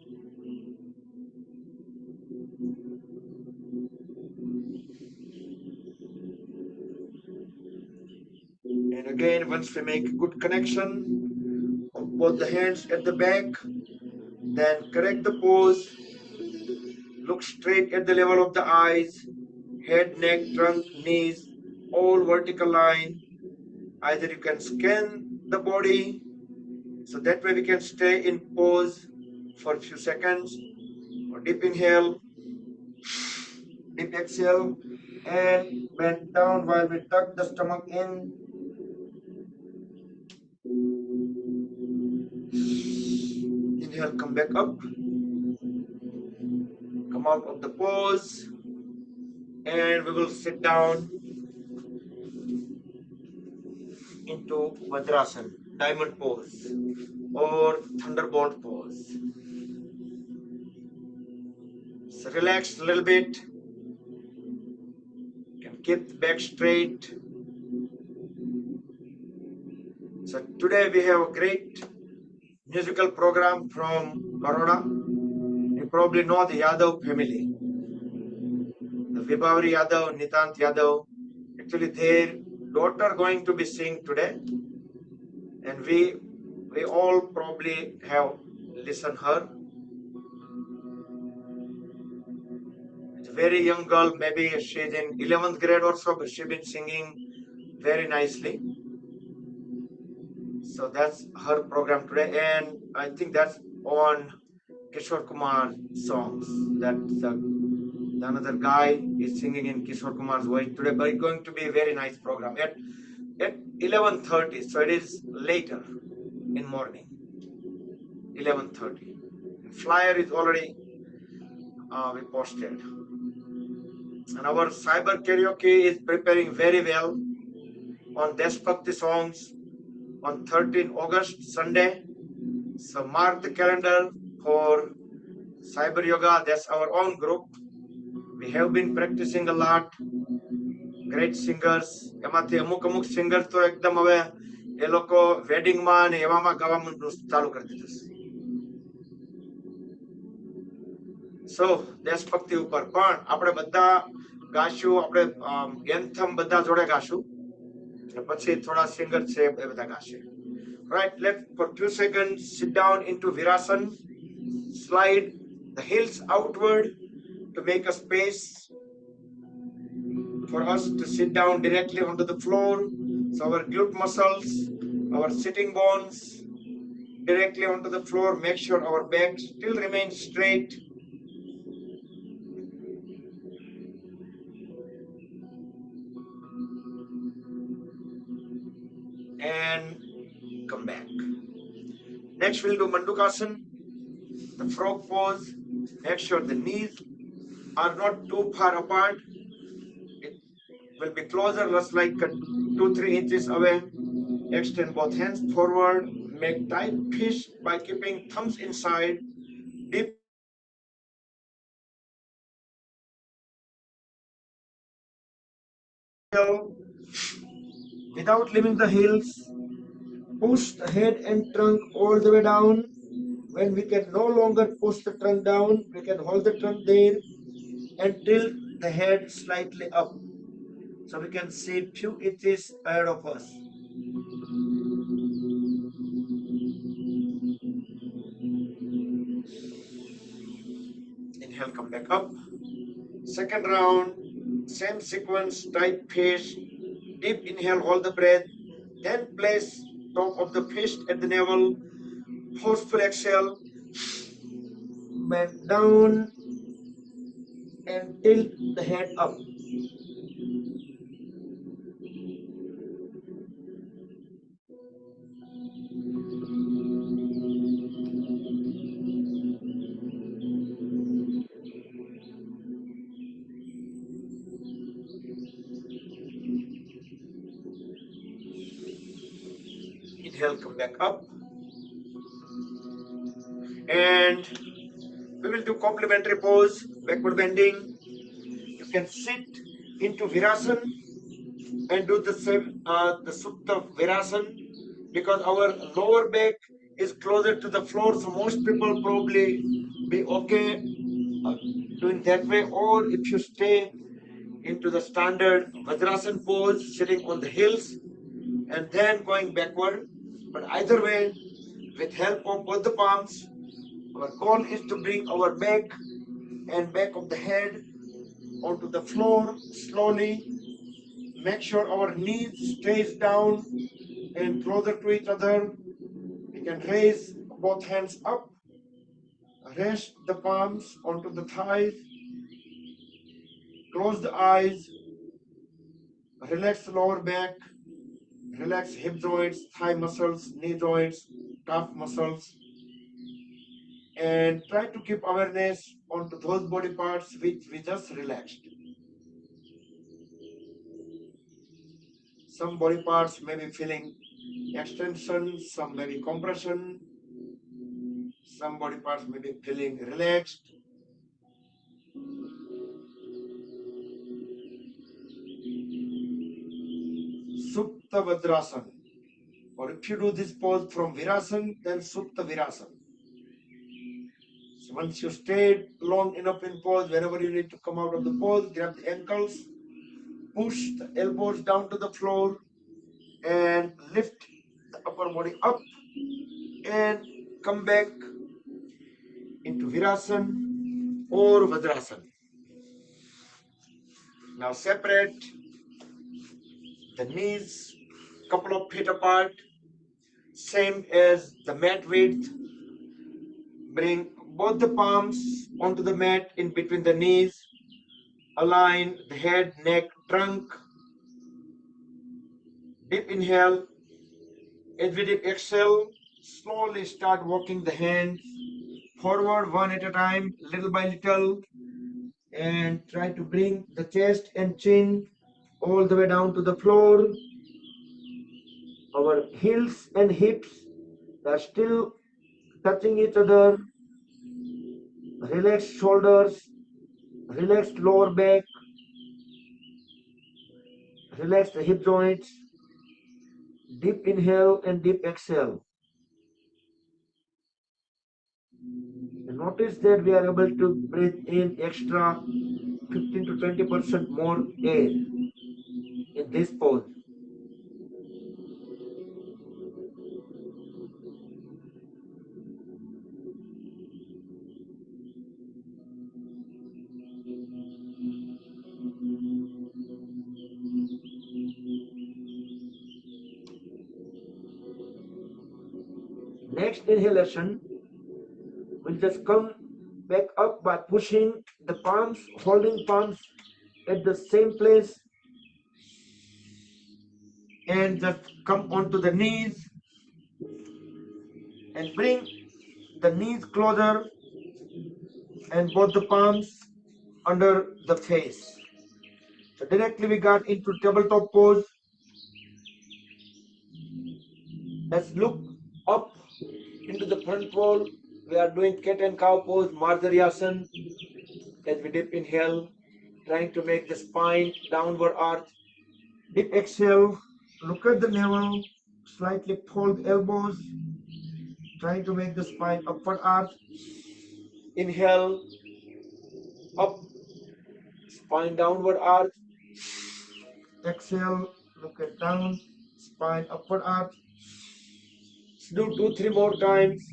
And again, once we make a good connection of both the hands at the back, then correct the pose. Look straight at the level of the eyes, head, neck, trunk, knees, all vertical line. Either you can scan the body, so that way we can stay in pose for a few seconds, or deep inhale, deep exhale, and bend down while we tuck the stomach in. Inhale, come back up, come out of the pose, and we will sit down into Vajrasana, diamond pose, or thunderbolt pose. So relax a little bit, you can keep the back straight. So today we have a great musical program from Baroda. You probably know the Yadav family, the Vibhavari Yadav, Nitant Yadav. Actually, their daughter going to be sing today, and we all probably have listened her. It's a very young girl, maybe she's in 11th grade or so, but she's been singing very nicely. So that's her program today, and I think that's on Kishore Kumar songs. That's another guy is singing in Kishore Kumar's voice today, but it's going to be a very nice program at 11:30. So it is later in morning, 11:30. Flyer is already we posted, and our cyber karaoke is preparing very well on Deshbhakti songs on 13 August Sunday. So mark the calendar for Cyber Yoga. That's our own group. We have been practicing a lot. Great singers. એમાંથી અમુક singer તો એકદમ હવે એ લોકો વેડિંગમાં અને એવામાં ગાવાનું ચાલુ કરી દીધું છે. સો દેશભક્તિ ઉપર પણ આપણે બધા ગાશું, આપણે એન્થમ બધા જોડે ગાશું, પછી થોડા સિંગર છે એ બધા ગાશે. Right, let for 2 seconds sit down into Virasana. Slide the heels outward to make a space for us to sit down directly onto the floor. So our glute muscles, our sitting bones directly onto the floor. Make sure our back still remains straight. And come back. Next we'll do Mandukasana, the frog pose. Make sure the knees are not too far apart. It will be closer, just like 2-3 inches away. Extend both hands forward. Make tight fist by keeping thumbs inside. Deep exhale, without leaving the heels, push the head and trunk all the way down. When we can no longer push the trunk down, we can hold the trunk there and tilt the head slightly up so we can see few inches ahead of us. Inhale, come back up. Second round, same sequence, tight fist, deep inhale, hold the breath, then place top of the fist at the navel, forceful exhale, back down and tilt the head up. Inhale, come back up. And we will do complementary pose, backward bending. You can sit into Virasana and do the same, the Supta Virasana, because our lower back is closer to the floor. So most people probably be okay doing that way. Or if you stay into the standard Vajrasana pose, sitting on the heels and then going backward. But either way, with help of both the palms, our goal is to bring our back and back of the head onto the floor slowly. Make sure our knees stays down and closer to each other. We can raise both hands up, rest the palms onto the thighs, close the eyes, relax the lower back, relax hip joints, thigh muscles, knee joints, calf muscles, and try to keep awareness onto those body parts which we just relaxed. Some body parts may be feeling extension, some may be compression, some body parts may be feeling relaxed. Supta Vajrasana. Or if you do this pose from Virasana, then Supta Virasana. So once you stayed long enough in pose, whenever you need to come out of the pose, grab the ankles, push the elbows down to the floor, and lift the upper body up and come back into Virasana or Vajrasana. Now separate the knees couple of feet apart, same as the mat width. Bring both the palms onto the mat in between the knees. Align the head, neck, trunk. Deep inhale. As we deep exhale, slowly start walking the hands forward one at a time, little by little, and try to bring the chest and chin all the way down to the floor. Our heels and hips are still touching each other. Relaxed shoulders, relaxed lower back, relaxed hip joints. Deep inhale and deep exhale. And notice that we are able to breathe in extra 15 to 20% more air in this pose. Next inhalation, we'll just come back up by pushing the palms, holding palms at the same place, and just come onto the knees and bring the knees closer and both the palms under the face. So directly we got into tabletop pose. Let's look up into the front wall. We are doing cat and cow pose, Marjaryasana. As we dip inhale, trying to make the spine downward arch. Deep exhale, look at the navel, slightly fold elbows, trying to make the spine upward arch. Inhale, up, spine downward arch. Exhale, look at down, spine upward arch. Do 2-3 more times.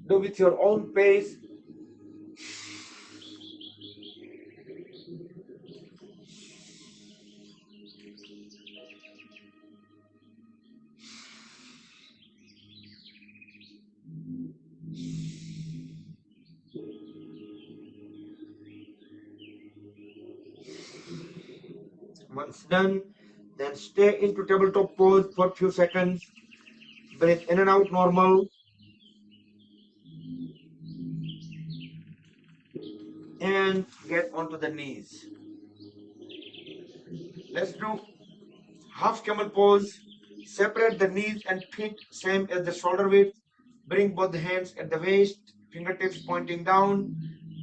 Do with your own pace. Once done, then stay into tabletop pose for a few seconds. Breathe in and out normal. And get onto the knees. Let's do half camel pose. Separate the knees and feet same as the shoulder width. Bring both the hands at the waist, fingertips pointing down.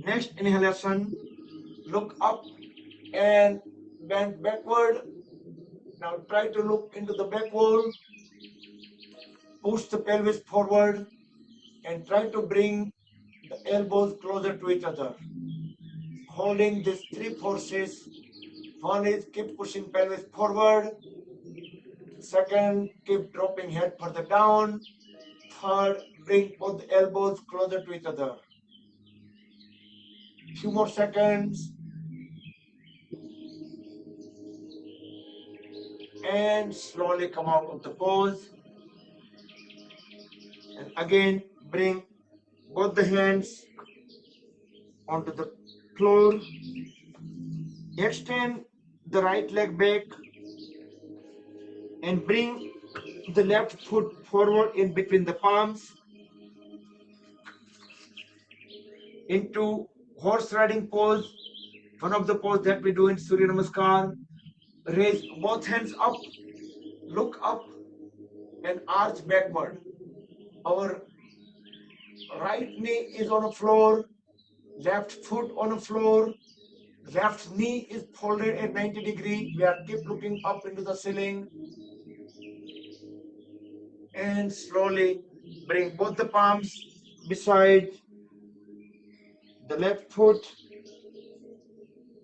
Next inhalation, look up and bend backward. Now try to look into the back wall. Push the pelvis forward and try to bring the elbows closer to each other. Holding these three forces. One is keep pushing pelvis forward. Second, keep dropping head further down. Third, bring both elbows closer to each other. Few more seconds. And slowly come out of the pose. And again, bring both the hands onto the floor. Extend the right leg back and bring the left foot forward in between the palms into horse riding pose, one of the pose that we do in Surya Namaskar. Raise both hands up, look up and arch backward. Our right knee is on the floor, left foot on the floor, left knee is folded at 90 degrees. We are keep looking up into the ceiling. And slowly bring both the palms beside the left foot.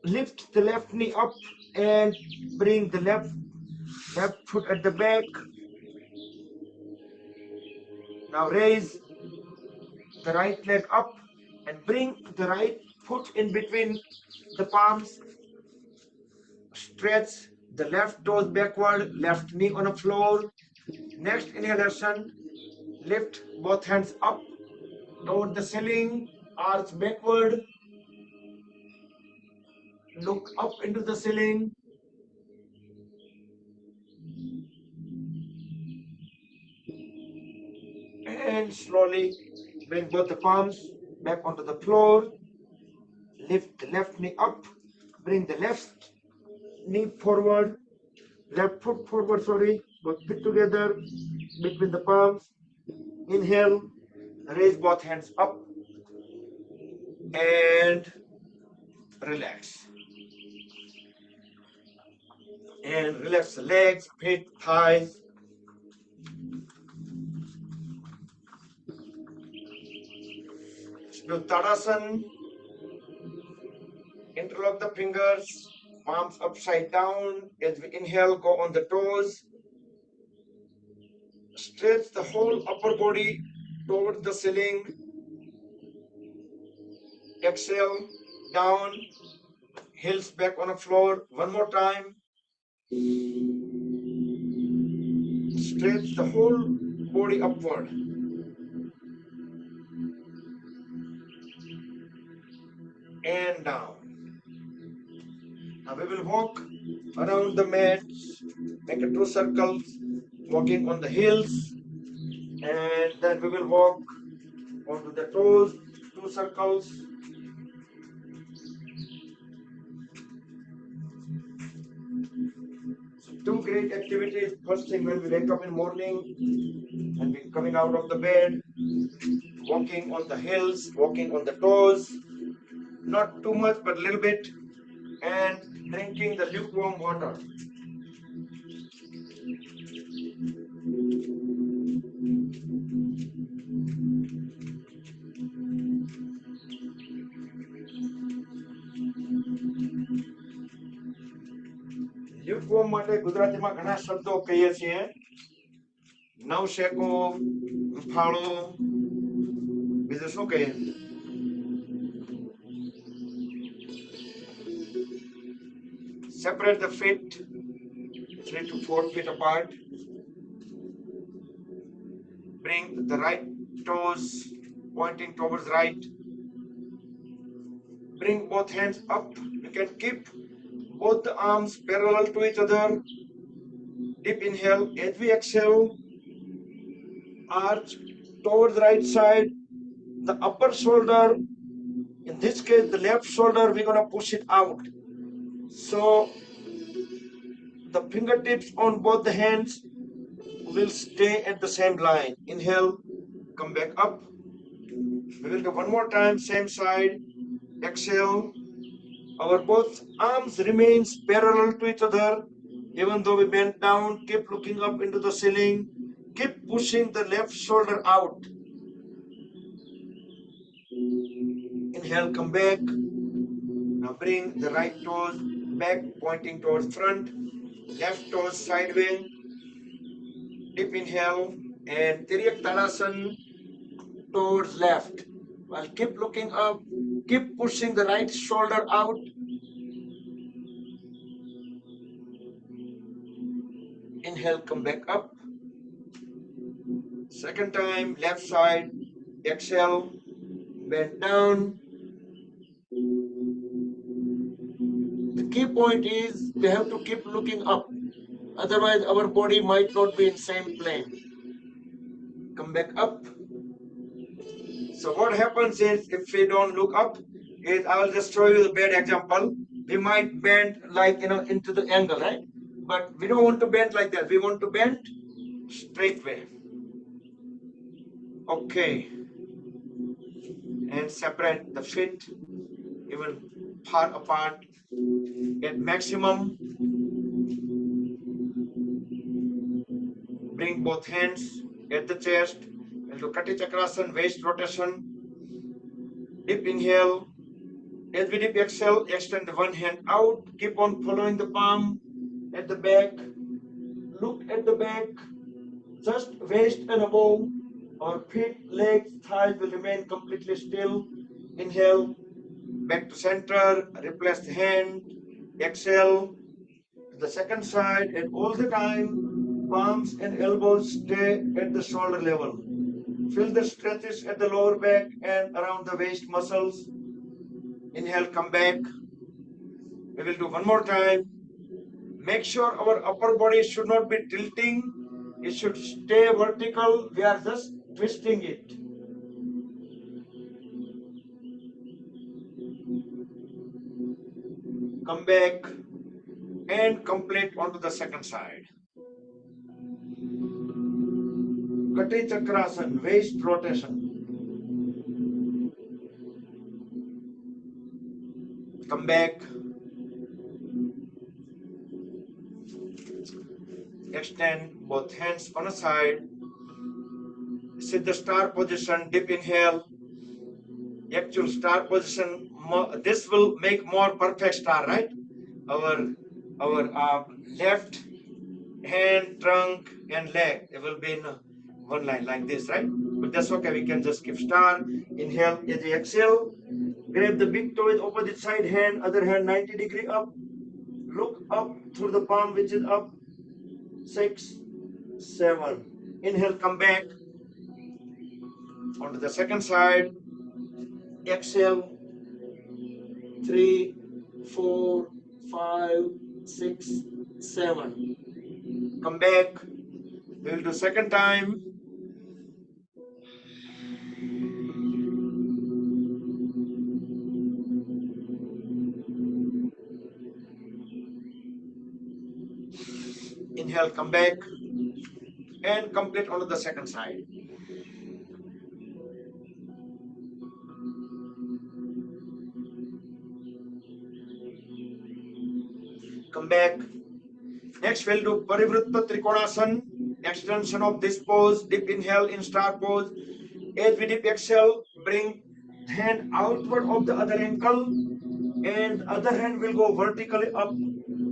Lift the left knee up and bring the left foot at the back. Now raise the right leg up and bring the right foot in between the palms. Stretch the left toes backward, left knee on the floor. Next inhalation, lift both hands up toward the ceiling, arch backward, look up into the ceiling. And slowly bring both the palms back onto the floor. Lift the left knee up, bring the left knee forward, left foot forward, both feet together between the palms. Inhale, raise both hands up and relax. And relax the legs, feet, thighs. Do Tadasana. Interlock the fingers, palms upside down. As we inhale, go on the toes. Stretch the whole upper body towards the ceiling. Exhale, down, heels back on the floor. One more time. Stretch the whole body upward. And down. Now we will walk around the mat, make a 2 circles, walking on the heels. And then we will walk onto the toes, 2 circles. So 2 great activities. First thing when we wake up in the morning and we coming out of the bed, walking on the heels, walking on the toes, not too much but a little bit, and drinking the lukewarm water. લ્યુકવોર્મ માટે ગુજરાતીમાં ઘણા શબ્દો કહીએ છીએ. નવશેકો, ફાળો, બીજું શું કહીએ? Separate the feet 3 to 4 feet apart. Bring the right toes pointing towards right. Bring both hands up. You can keep both the arms parallel to each other. Deep inhale. As we exhale, arch towards the right side. The upper shoulder, in this case the left shoulder, we're going to push it out. So the fingertips on both the hands will stay at the same line. Inhale, come back up. We will do one more time, same side. Exhale. Our both arms remains parallel to each other. Even though we bend down, keep looking up into the ceiling. Keep pushing the left shoulder out. Inhale, come back. Now bring the right toes back, pointing towards front. Left toes sideways. Deep inhale and Tiryak Tadasana towards left. While keep looking up, keep pushing the right shoulder out. Inhale, come back up. Second time, left side. Exhale, bend down. The key point is we have to keep looking up. Otherwise, our body might not be in same plane. Come back up. So what happens is, if we don't look up, is I will just show you the bad example. We might bend like into the angle, right? But we don't want to bend like that. We want to bend straight way. Okay. And separate the feet even far apart. At maximum, bring both hands at the chest. We'll do Kati Chakrasana, waist rotation. Deep inhale. As we deep exhale, extend one hand out. Keep on following the palm at the back. Look at the back. Just waist and above. Our feet, legs, thighs will remain completely still. Inhale. Back to center. Replace the hand. Exhale. To the second side. And all the time, palms and elbows stay at the shoulder level. Feel the stretches at the lower back and around the waist muscles. Inhale, come back. We will do one more time. Make sure our upper body should not be tilting. It should stay vertical. We are just twisting it. Come back and complete onto the second side. Kati Chakrasana, waist rotation. Come back. Extend both hands on a side. Sit the star position. Deep inhale. Actual star position. This will make more perfect star, right? Our left hand, trunk, and leg. It will be in one line like this, right? But that's okay. We can just keep star. Inhale. As we exhale, grab the big toe with opposite side hand. Other hand 90-degree up. Look up through the palm, which is up. 6, 7. Inhale, come back. Onto the second side. Exhale. 3, 4, 5, 6, 7. Come back. We will do second time. Inhale, come back. And complete onto the second side. Come back. Next, we'll do Parivritta Trikonasana, extension of this pose, deep inhale in star pose. As we deep exhale, bring hand outward of the other ankle, and other hand will go vertically up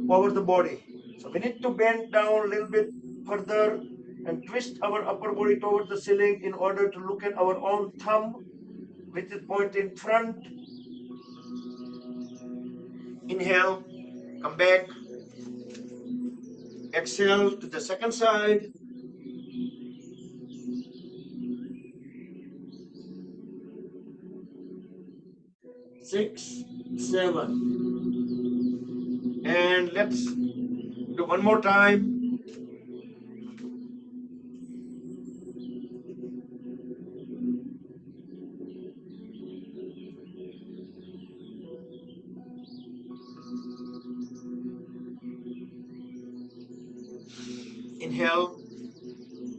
over the body. So we need to bend down a little bit further and twist our upper body towards the ceiling in order to look at our own thumb, which is pointed in front. Inhale, come back. Exhale to the second side. Six, seven. And let's do one more time. Inhale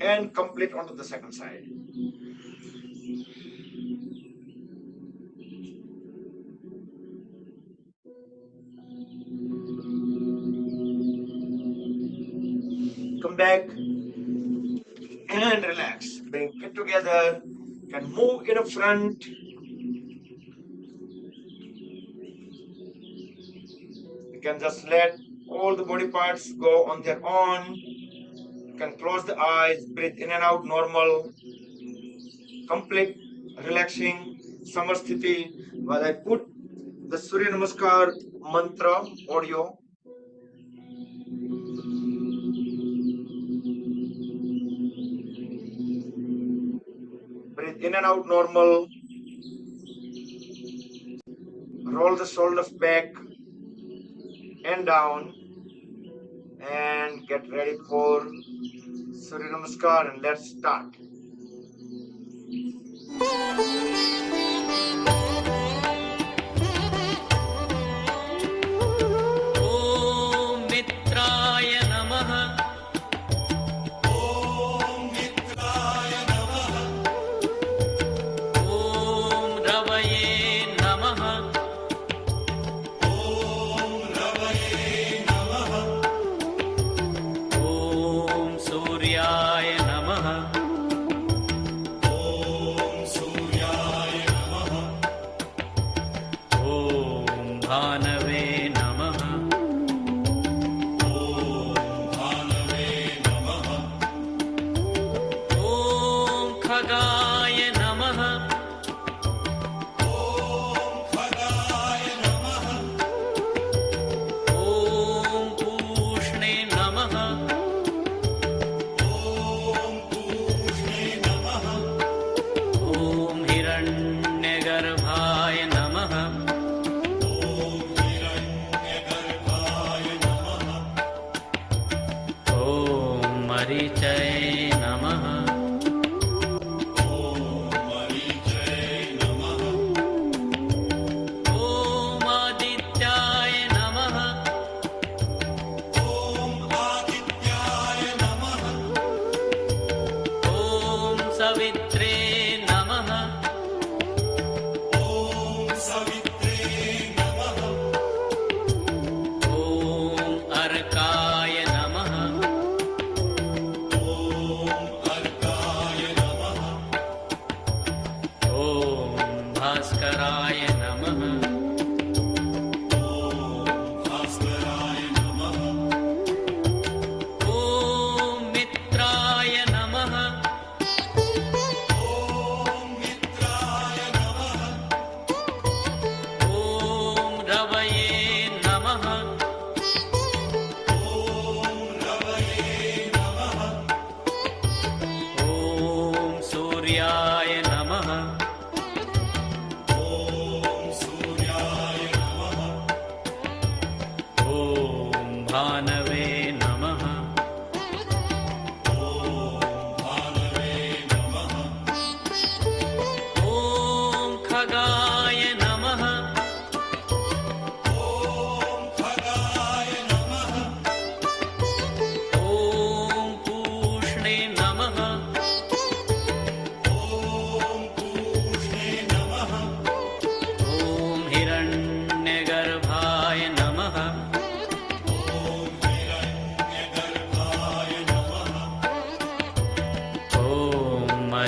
and complete onto the second side. Come back and relax. Bring it together. Can move in the front. You can just let all the body parts go on their own. You can close the eyes, breathe in and out normal. Complete relaxing samasthiti while I put the Surya Namaskar mantra audio. Breathe in and out normal. Roll the shoulders back and down and get ready for Surya Namaskar, and let's start.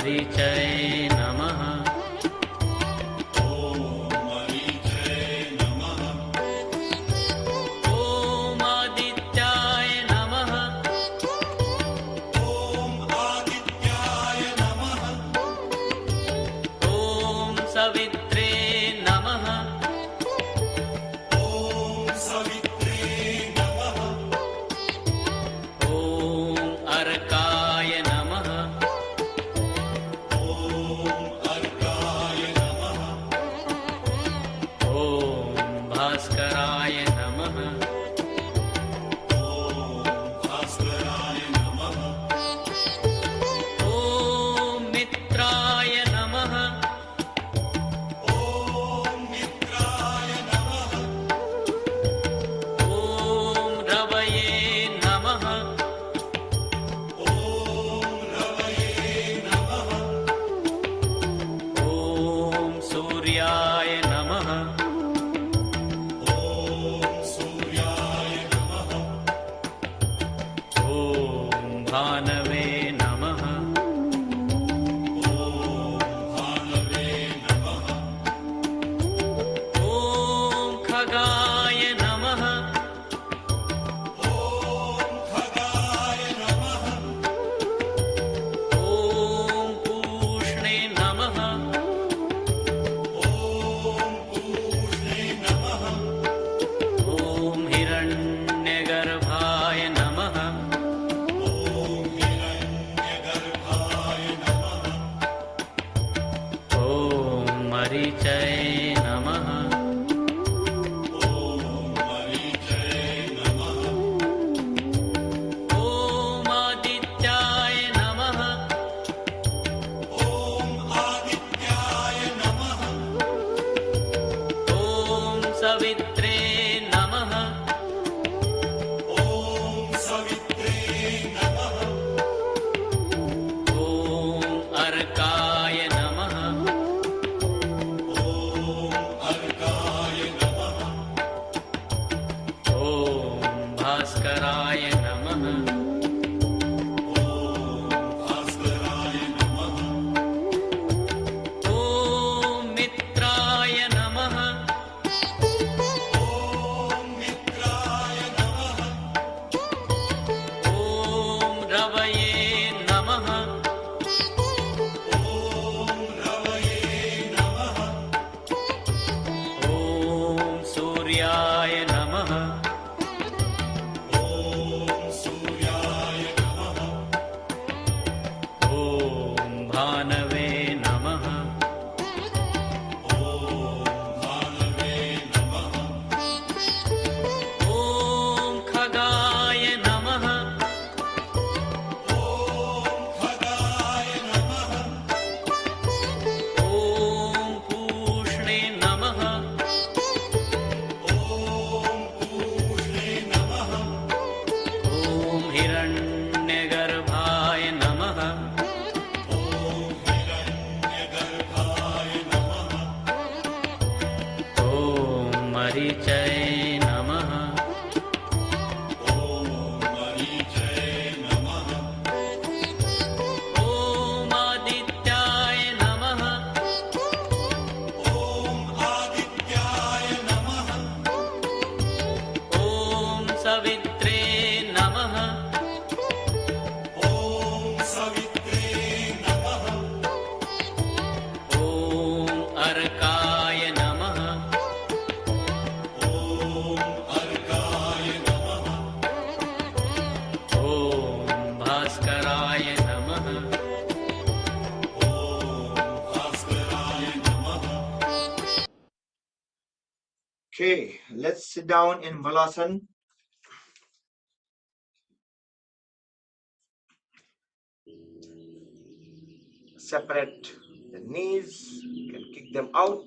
मरीचये नमः। ॐ आदित्याय नमः। ॐ सवित्रे नमः। ॐ अर्काय नमः। ॐ भास्कराय नमः। ॐ मित्राय नमः। ॐ रवये नमः। ॐ सूर्याय नमः। ॐ भानवे नमः। ॐ खगाय नमः। ॐ पूष्णे नमः। ॐ हिरण्यगर्भाय नमः। ॐ मरीचये नमः। ॐ आदित्याय नमः। ॐ सवित्रे नमः। ॐ अर्काय नमः। ॐ भास्कराय नमः। ॐ मित्राय नमः। ॐ रवये नमः। ॐ सूर्याय नमः। ॐ भानवे नमः। ॐ खगाय नमः। ॐ पूष्णे नमः। ॐ हिरण्यगर्भाय नमः। ॐ मरीचये नमः। ॐ आदित्याय नमः। ॐ सवित्रे नमः। ॐ अर्काय नमः। ॐ भास्कराय नमः। Okay, let's sit down in Balasana. Separate the knees, you can kick them out.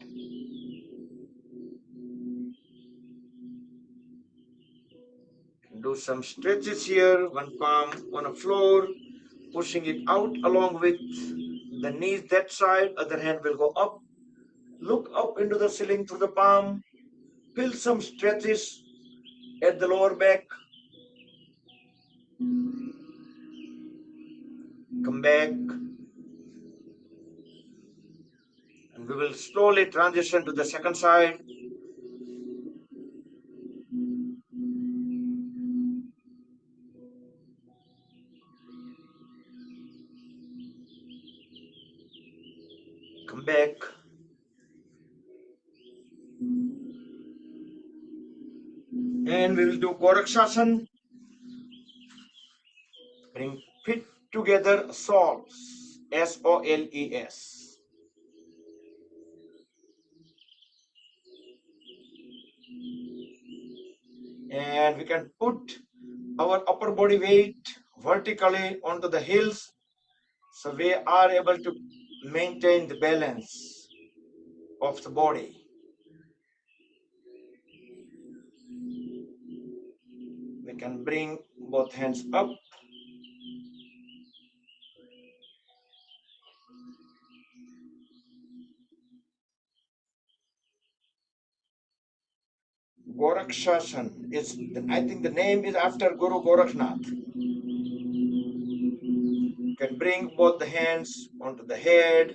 Do some stretches here, one palm on the floor, pushing it out along with the knees that side, other hand will go up. Look up into the ceiling through the palm. Feel some stretches at the lower back. Come back. We will slowly transition to the second side. Come back. And we will do Gorakshasana. Bring feet together, soles, S-O-L-E-S. And we can put our upper body weight vertically onto the heels, so we are able to maintain the balance of the body. We can bring both hands up. Gorakshasana is, I think the name is after Guru Gorakhnath. You can bring both the hands onto the head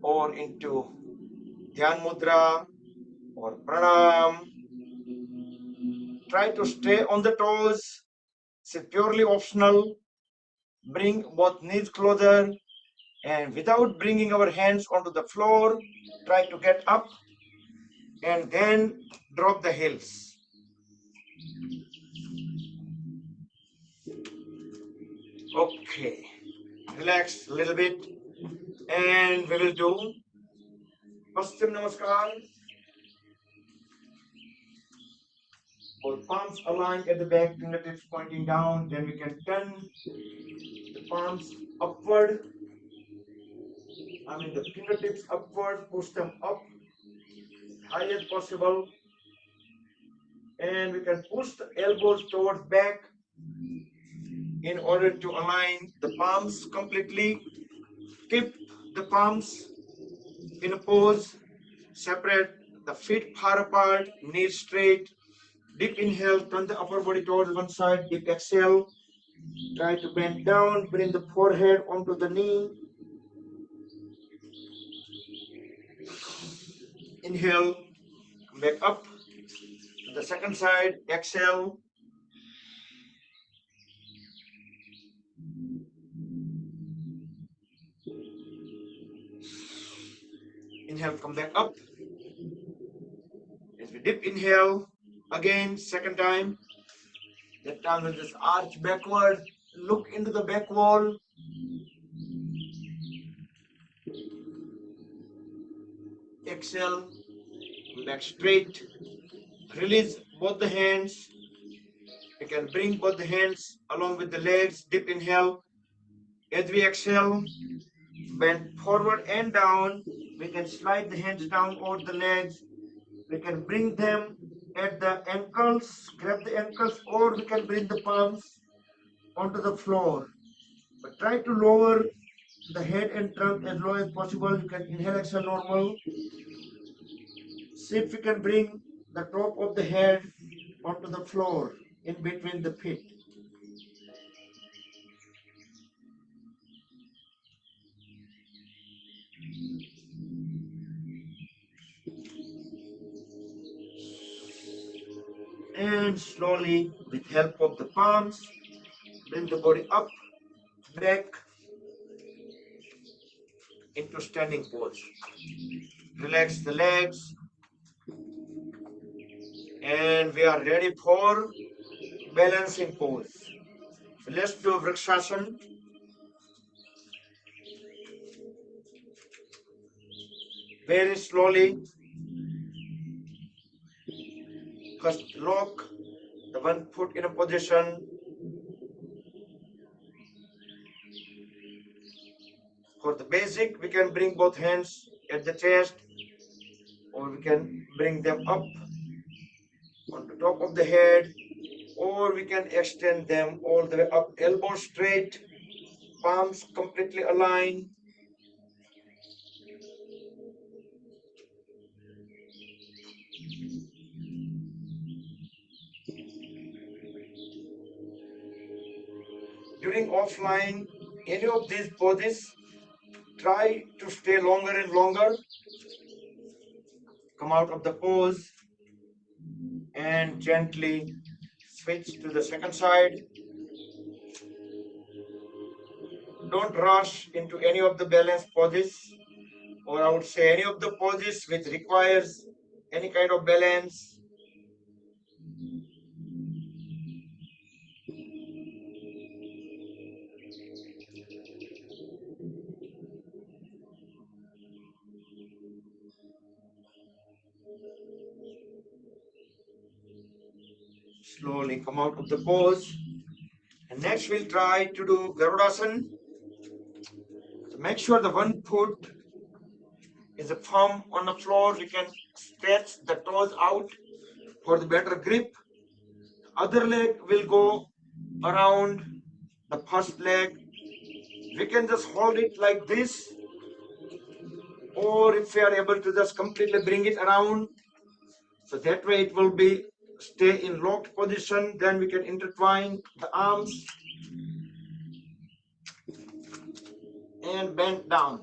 or into Dhyan Mudra or Pranam. Try to stay on the toes. It's purely optional. Bring both knees closer, and without bringing our hands onto the floor, try to get up and then drop the heels. Okay, relax a little bit, and we will do Paschim Namaskar. Both palms aligned at the back, fingertips pointing down. Then we can turn the palms upward. The fingertips upward, push them up high as possible. And we can push the elbows towards back in order to align the palms completely. Keep the palms in a pose. Separate the feet far apart, knees straight. Deep inhale, turn the upper body towards one side. Deep exhale. Try to bend down, bring the forehead onto the knee. Inhale, come back up to the second side. Exhale. Inhale, come back up. As we dip, inhale again, second time. That time we'll just arch backward, look into the back wall. Exhale, come back straight. Release both the hands. You can bring both the hands along with the legs. Dip, inhale. As we exhale, bend forward and down. We can slide the hands down over the legs. We can bring them at the ankles, grab the ankles, or we can bring the palms onto the floor. But try to lower the head and trunk as low as possible. You can inhale, exhale normal. See if you can bring the top of the head onto the floor in between the feet. And slowly, with help of the palms, bring the body up, back into standing pose. Relax the legs. And we are ready for balancing pose. So let's do Vrikshasana. Very slowly. First lock the one foot in a position. For the basic, we can bring both hands at the chest, or we can bring them up on the top of the head, or we can extend them all the way up, elbows straight, palms completely aligned. During offline, any of these poses, try to stay longer and longer. Come out of the pose and gently switch to the second side. Don't rush into any of the balance poses, or I would say any of the poses which requires any kind of balance. Slowly come out of the pose. And next we'll try to do Garudasana. So make sure the one foot is firm on the floor. We can stretch the toes out for the better grip. Other leg will go around the first leg. We can just hold it like this, or if we are able to just completely bring it around, so that way it will be stay in locked position. Then we can intertwine the arms and bend down.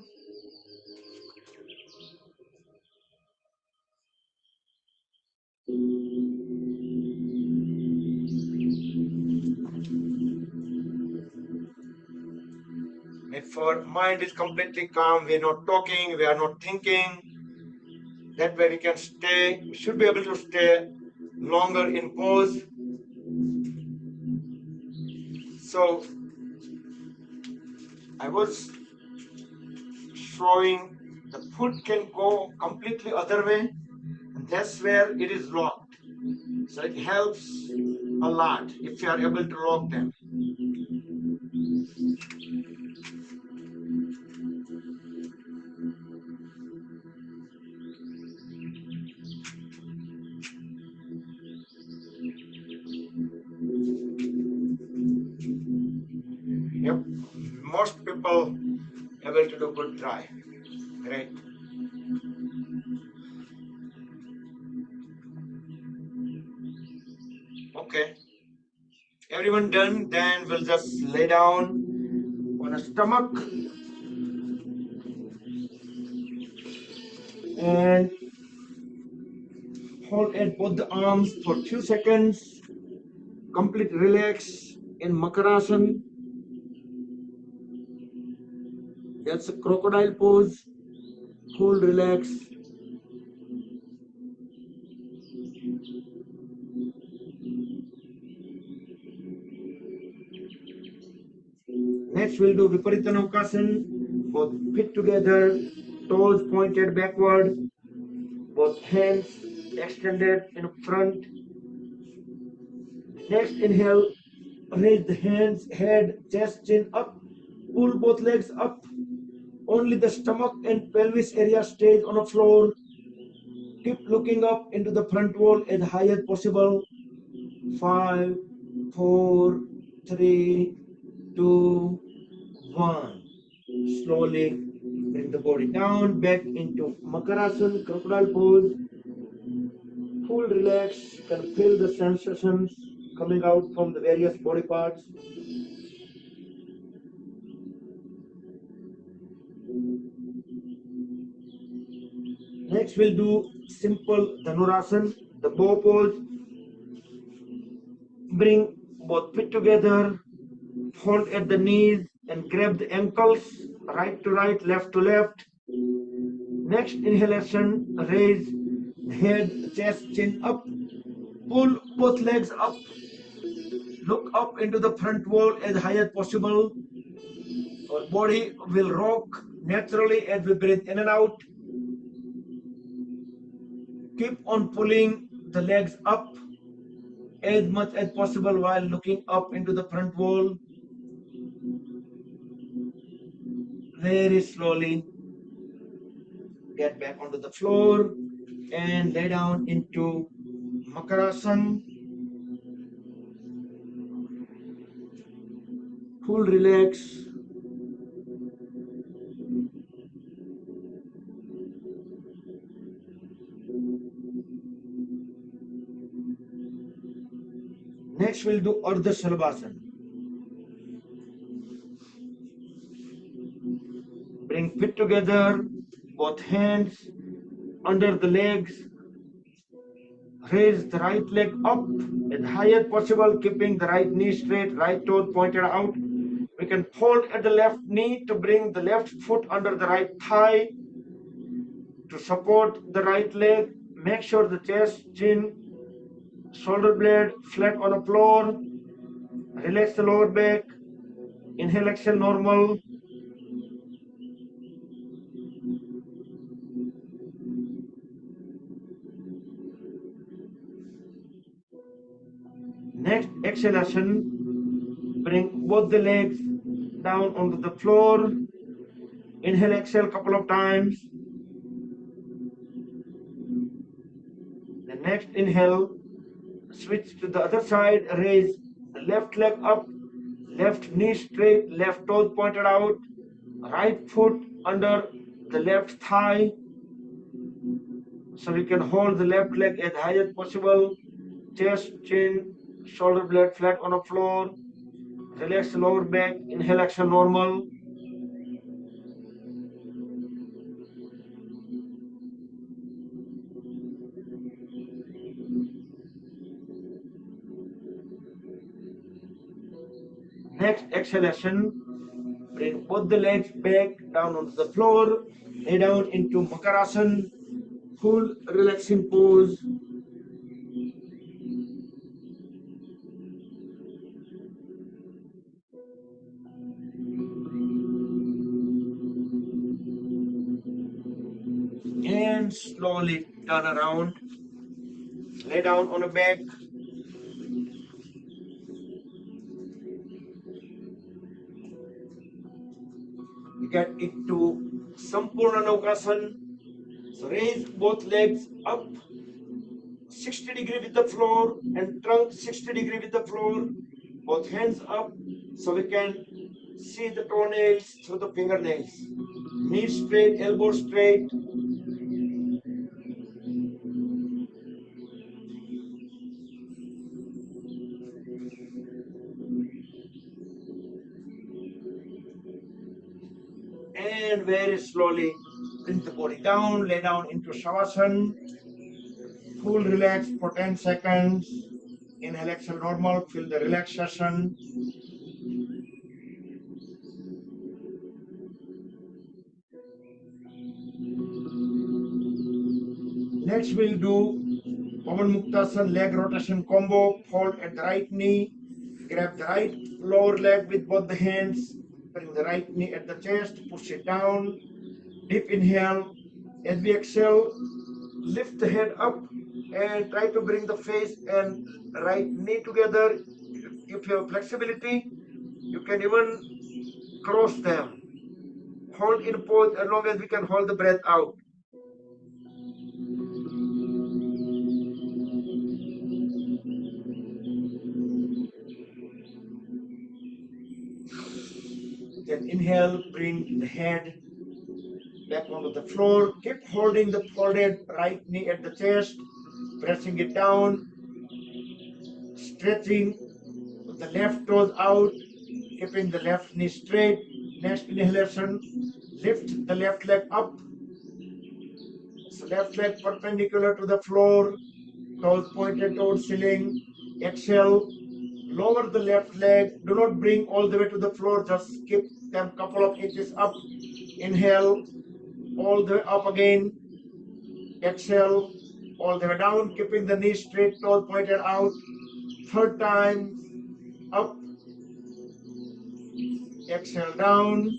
If our mind is completely calm, we are not talking, we are not thinking, that way we can stay, we should be able to stay longer in pose. So I was showing the foot can go completely other way, and that's where it is locked. So it helps a lot if you are able to lock them. Yep, most people able to do good try. Great. Okay. Everyone done? Then we'll just lay down on a stomach and hold at both the arms for few seconds. Complete relax in Makarasana. That's a crocodile pose. Full relax. Next we'll do Viparittanokasana. Both feet together, toes pointed backward, both hands extended in front. Next inhale, raise the hands, head, chest, chin up. Pull both legs up. Only the stomach and pelvis area stays on the floor. Keep looking up into the front wall as high as possible. 5, 4, 3, 2, 1. Slowly bring the body down, back into Makarasana, crocodile pose. Full relax. You can feel the sensations coming out from the various body parts. Next we'll do simple Dhanurasana, the bow pose. Bring both feet together, hold at the knees and grab the ankles, right to right, left to left. Next inhalation, raise head, chest, chin up. Pull both legs up. Look up into the front wall as high as possible. Our body will rock naturally as we breathe in and out. Keep on pulling the legs up as much as possible while looking up into the front wall. Very slowly get back onto the floor and lay down into Makarasana. Full relax. Next we'll do Ardha Shalabhasana. Feet together, both hands under the legs. Raise the right leg up as high as possible, keeping the right knee straight, right toe pointed out. We can hold at the left knee to bring the left foot under the right thigh to support the right leg. Make sure the chest, chin, shoulder blade flat on the floor. Relax the lower back. Inhale, exhale, normal. Next exhalation, bring both the legs down onto the floor. Inhale, exhale a couple of times. The next inhale, switch to the other side, raise the left leg up, left knee straight, left toes pointed out, right foot under the left thigh. So we can hold the left leg as high as possible, chest, chin, shoulder blade flat on the floor. Relax the lower back, inhale, exhale, normal. Next exhalation, bring both the legs back down onto the floor, lay down into Makarasana, full relaxing pose. And slowly turn around, lay down on the back. You get into Sampurna Naukasana. So raise both legs up 60 degrees with the floor and trunk 60 degrees with the floor. Both hands up so we can see the toenails through the fingernails. Knees straight, elbows straight. And very slowly bring the body down, lay down into Shavasana. Full relax for 10 seconds. Inhale, exhale, normal. Feel the relaxation. Next, we'll do Pavan Muktasana leg rotation combo. Hold at the right knee. Grab the right lower leg with both the hands. Bring the right knee at the chest. Push it down. Deep inhale. As we exhale, lift the head up and try to bring the face and right knee together. If you have flexibility, you can even cross them. Hold in pose as long as we can hold the breath out. Then inhale, bring the head back onto the floor. Keep holding the folded right knee at the chest, pressing it down, stretching the left toes out, keeping the left knee straight. Next inhalation, lift the left leg up. So left leg perpendicular to the floor, toes pointed towards ceiling. Exhale, lower the left leg. Do not bring all the way to the floor, just keep them couple of inches up. Inhale, all the way up again. Exhale, all the way down, keeping the knee straight, toes pointed out. Third time, up. Exhale, down.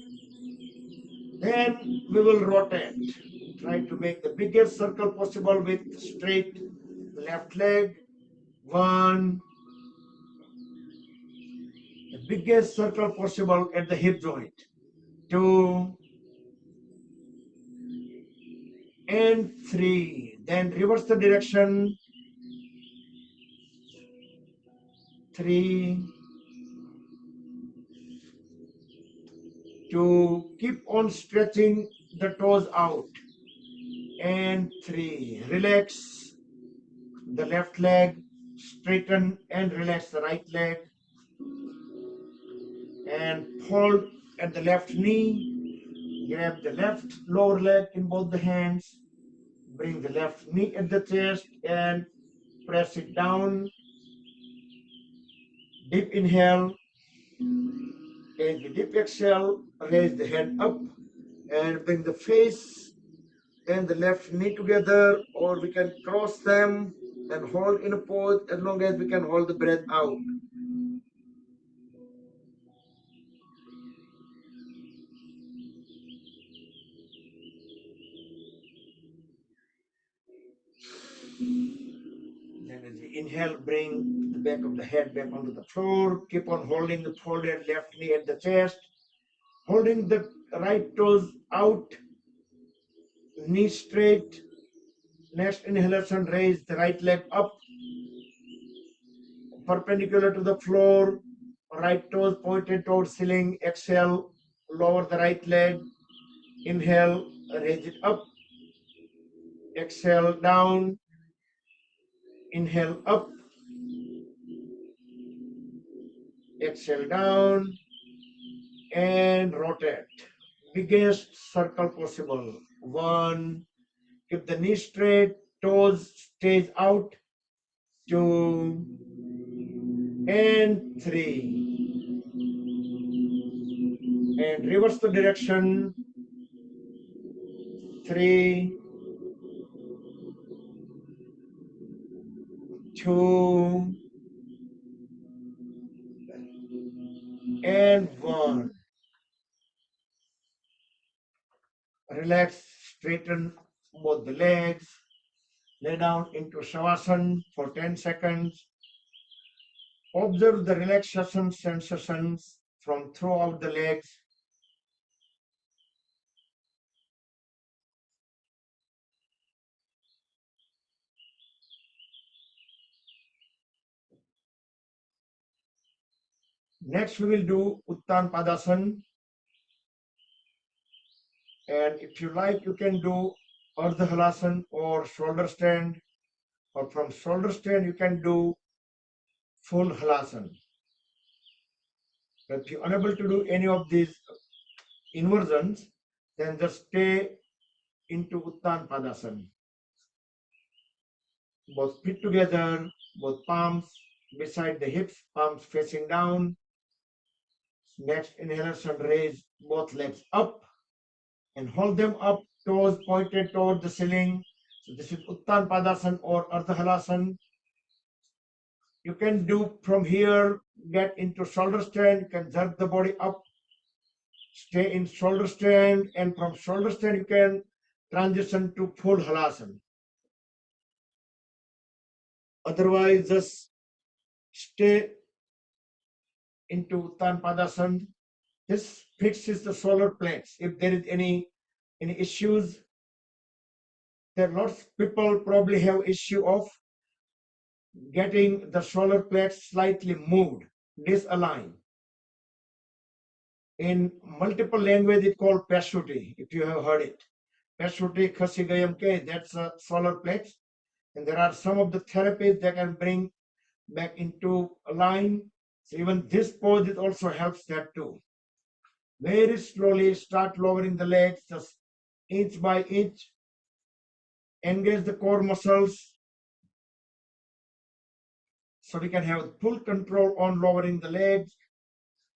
Then we will rotate. Try to make the biggest circle possible with straight left leg. One. The biggest circle possible at the hip joint. Two. And three. Then reverse the direction. Three. To keep on stretching the toes out. And three. Relax the left leg, straighten and relax the right leg. And hold at the left knee. Grab the left lower leg in both the hands. Bring the left knee at the chest and press it down. Deep inhale. As we deep exhale, raise the head up and bring the face and the left knee together, or we can cross them and hold in a pose as long as we can hold the breath out. Then as we inhale, bring the back of the head back onto the floor. Keep on holding the folded left knee at the chest, holding the right toes out, knee straight. Next inhalation, raise the right leg up, perpendicular to the floor, right toes pointed towards ceiling. Exhale, lower the right leg. Inhale, raise it up. Exhale, down. Inhale, up. Exhale, down. And rotate. Biggest circle possible. 1. Keep the knee straight, toes stays out. 2. And 3. And reverse the direction. 3. 2. And 1. Relax, straighten both the legs. Lay down into Shavasana for 10 seconds. Observe the relaxation sensations from throughout the legs. Next, we will do Uttan Padasana. And if you like, you can do Ardha Halasana or shoulder stand. Or from shoulder stand, you can do full Halasana. If you're unable to do any of these inversions, then just stay into Uttan Padasana. Both feet together, both palms beside the hips, palms facing down. Next inhalation, raise both legs up and hold them up, toes pointed toward the ceiling. So this is Uttan Padasana or Ardha Halasana. You can do from here, get into shoulder stand, you can jerk the body up, stay in shoulder stand, and from shoulder stand you can transition to full Halasana. Otherwise, just stay into Uttan Padasana. This fixes the solar plex. If there is any issues, there are lots of people probably have issue of getting the solar plex slightly moved, disaligned. In multiple language, it's called Pashuti, if you have heard it. Pashuti Khasigayam Ke, that's a solar plex. And there are some of the therapies that can bring back into a line. So even this pose, it also helps that too. Very slowly start lowering the legs, just inch by inch. Engage the core muscles so we can have full control on lowering the legs.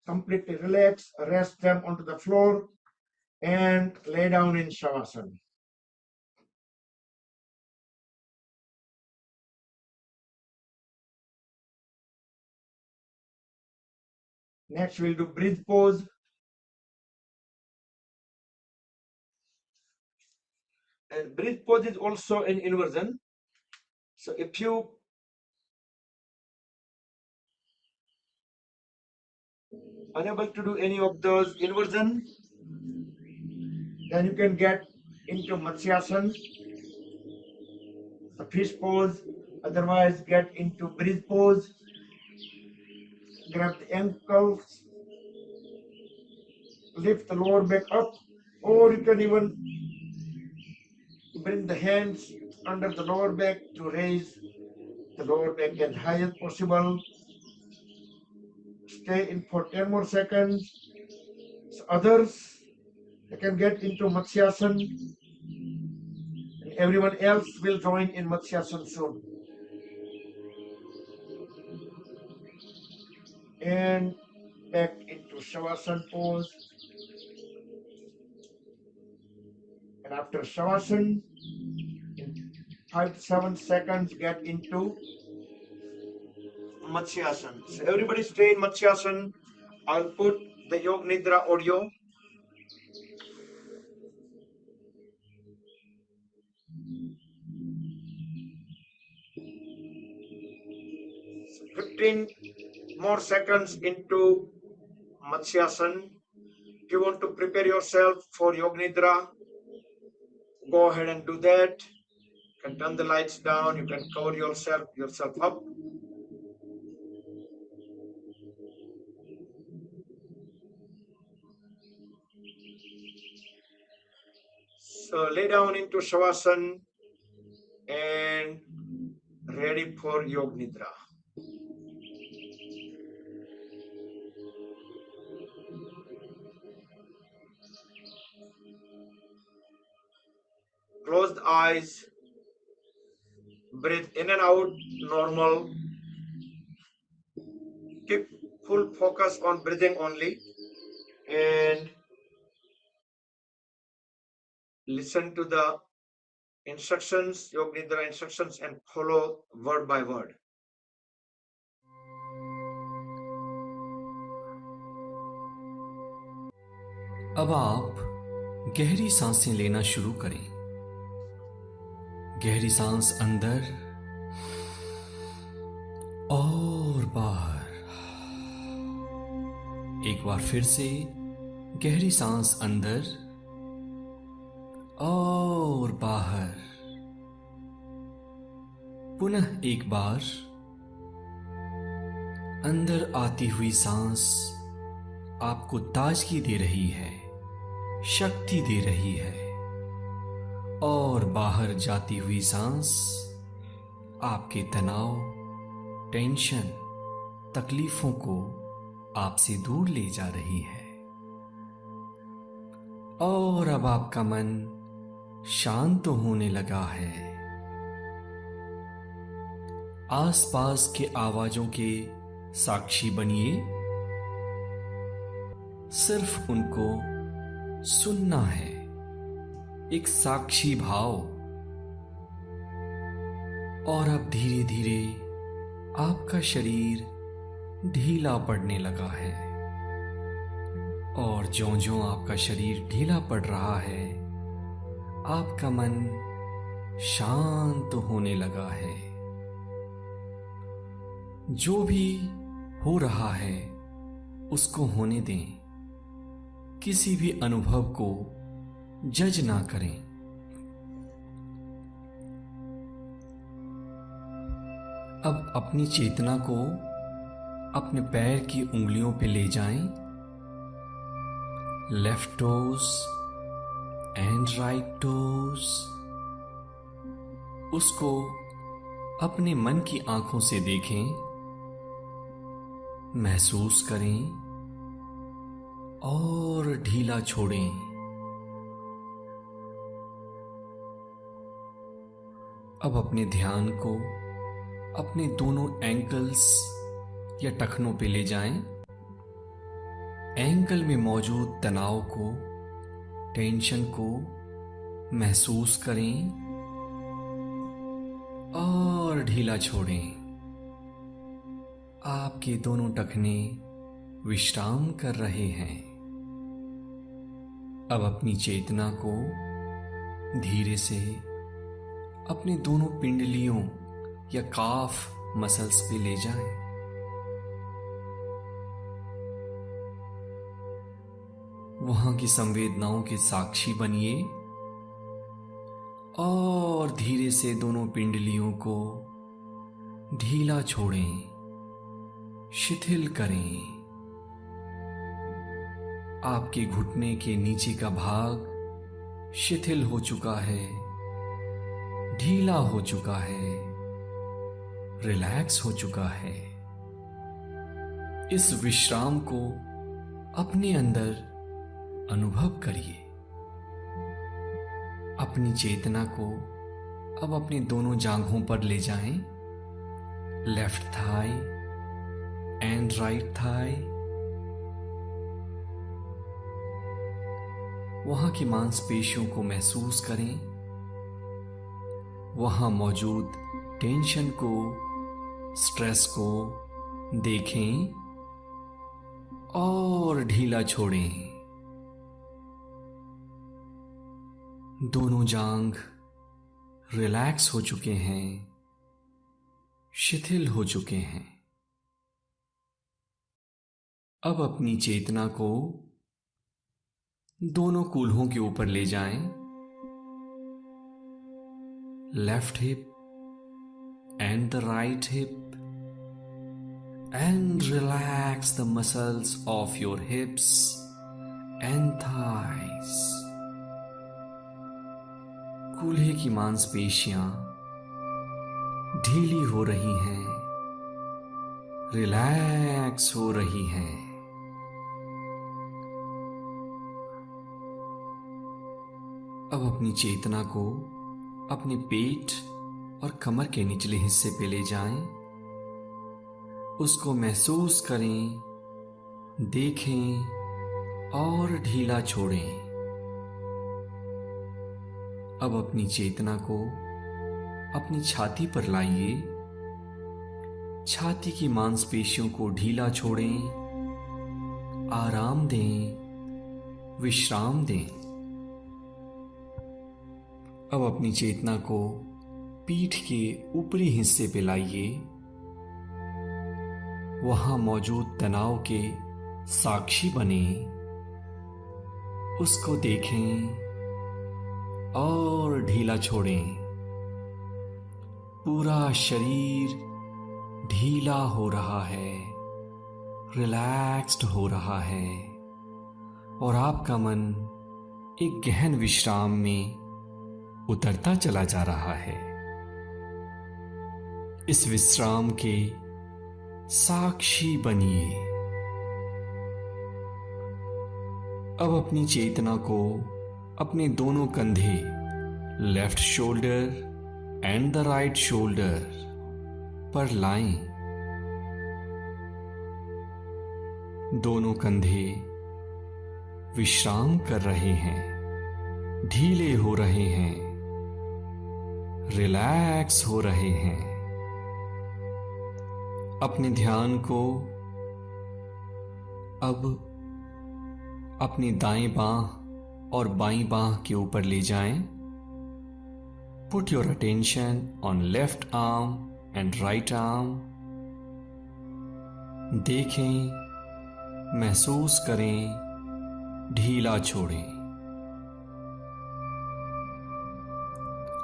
Completely relax, rest them onto the floor and lay down in Shavasana. Next, we'll do bridge pose. And bridge pose is also an inversion. So if you unable to do any of those inversion, then you can get into Matsyasana, the fish pose. Otherwise, get into bridge pose. Grab the ankles, lift the lower back up, or you can even bring the hands under the lower back to raise the lower back as high as possible. Stay in for 10 more seconds. So others, they can get into Matsyasana, and everyone else will join in Matsyasana soon. And back into Shavasana pose. And after Shavasana, in 5 to 7 seconds, get into Matsyasana. So everybody stay in Matsyasana. I'll put the Yog Nidra audio. So 15 more seconds into Matsyasana. If you want to prepare yourself for Yog Nidra, go ahead and do that. You can turn the lights down. You can cover yourself up. So lay down into Shavasana and ready for Yog Nidra. Close the eyes. Breathe in and out normal. Keep full focus on breathing only. And listen to the instructions, Yog Nidra instructions, and follow word by word. अब आप गहरी सांसें लेना शुरू करें। गहरी सांस अंदर और बाहर। एक बार फिर से गहरी सांस अंदर और बाहर। पुनः एक बार अंदर आती हुई सांस आपको ताजगी दे रही है, शक्ति दे रही है, और बाहर जाती हुई सांस आपके तनाव, टेंशन, तकलीफों को आपसे दूर ले जा रही है। और अब आपका मन शांत होने लगा है। आसपास के आवाजों के साक्षी बनिए। सिर्फ उनको सुनना है, एक साक्षी भाव। और अब धीरे धीरे आपका शरीर ढीला पड़ने लगा है। और ज्यों-ज्यों आपका शरीर ढीला पड़ रहा है, आपका मन शांत होने लगा है। जो भी हो रहा है उसको होने दें। किसी भी अनुभव को जज ना करें। अब अपनी चेतना को अपने पैर की उंगलियों पे ले जाएं। Left toes and right toes. उसको अपने मन की आंखों से देखें, महसूस करें और ढीला छोड़ें। अब अपने ध्यान को अपने दोनों एंकल्स या टखनों पे ले जाएं। एंकल में मौजूद तनाव को, टेंशन को महसूस करें और ढीला छोड़ें। आपके दोनों टखने विश्राम कर रहे हैं। अब अपनी चेतना को धीरे से अपने दोनों पिंडलियों या काफ मसल्स पे ले जाएं। वहां की संवेदनाओं के साक्षी बनिए और धीरे से दोनों पिंडलियों को ढीला छोड़ें, शिथिल करें। आपके घुटने के नीचे का भाग शिथिल हो चुका है, ढीला हो चुका है, रिलैक्स हो चुका है। इस विश्राम को अपने अंदर अनुभव करिए। अपनी चेतना को अब अपने दोनों जांघों पर ले जाएं, left thigh and right thigh. वहां की मांसपेशियों को महसूस करें, वहां मौजूद टेंशन को, स्ट्रेस को देखें और ढीला छोड़ें। दोनों जांघ रिलैक्स हो चुके हैं, शिथिल हो चुके हैं। अब अपनी चेतना को दोनों कूल्हों के ऊपर ले जाएं, left hip and the right hip, and relax the muscles of your hips and thighs. कूल्हे की मांसपेशियां ढीली हो रही हैं, रिलैक्स हो रही हैं। अब अपनी चेतना को अपने पेट और कमर के निचले हिस्से पे ले जाएं, उसको महसूस करें, देखें और ढीला छोड़ें। अब अपनी चेतना को अपनी छाती पर लाइए, छाती की मांसपेशियों को ढीला छोड़ें, आराम दें, विश्राम दें। अब अपनी चेतना को पीठ के ऊपरी हिस्से पे लाइए, वहां मौजूद तनाव के साक्षी बने, उसको देखें और ढीला छोड़ें। पूरा शरीर ढीला हो रहा है, रिलैक्स्ड हो रहा है और आपका मन एक गहन विश्राम में उतरता चला जा रहा है। इस विश्राम के साक्षी बनिए। अब अपनी चेतना को अपने दोनों कंधे, left shoulder and the right shoulder पर लाएं। दोनों कंधे विश्राम कर रहे हैं, ढीले हो रहे हैं, रिलैक्स हो रहे हैं। अपने ध्यान को अब अपनी दाएं बांह और बाईं बांह के ऊपर ले जाएं। Put your attention on left arm and right arm. देखें, महसूस करें, ढीला छोड़ें।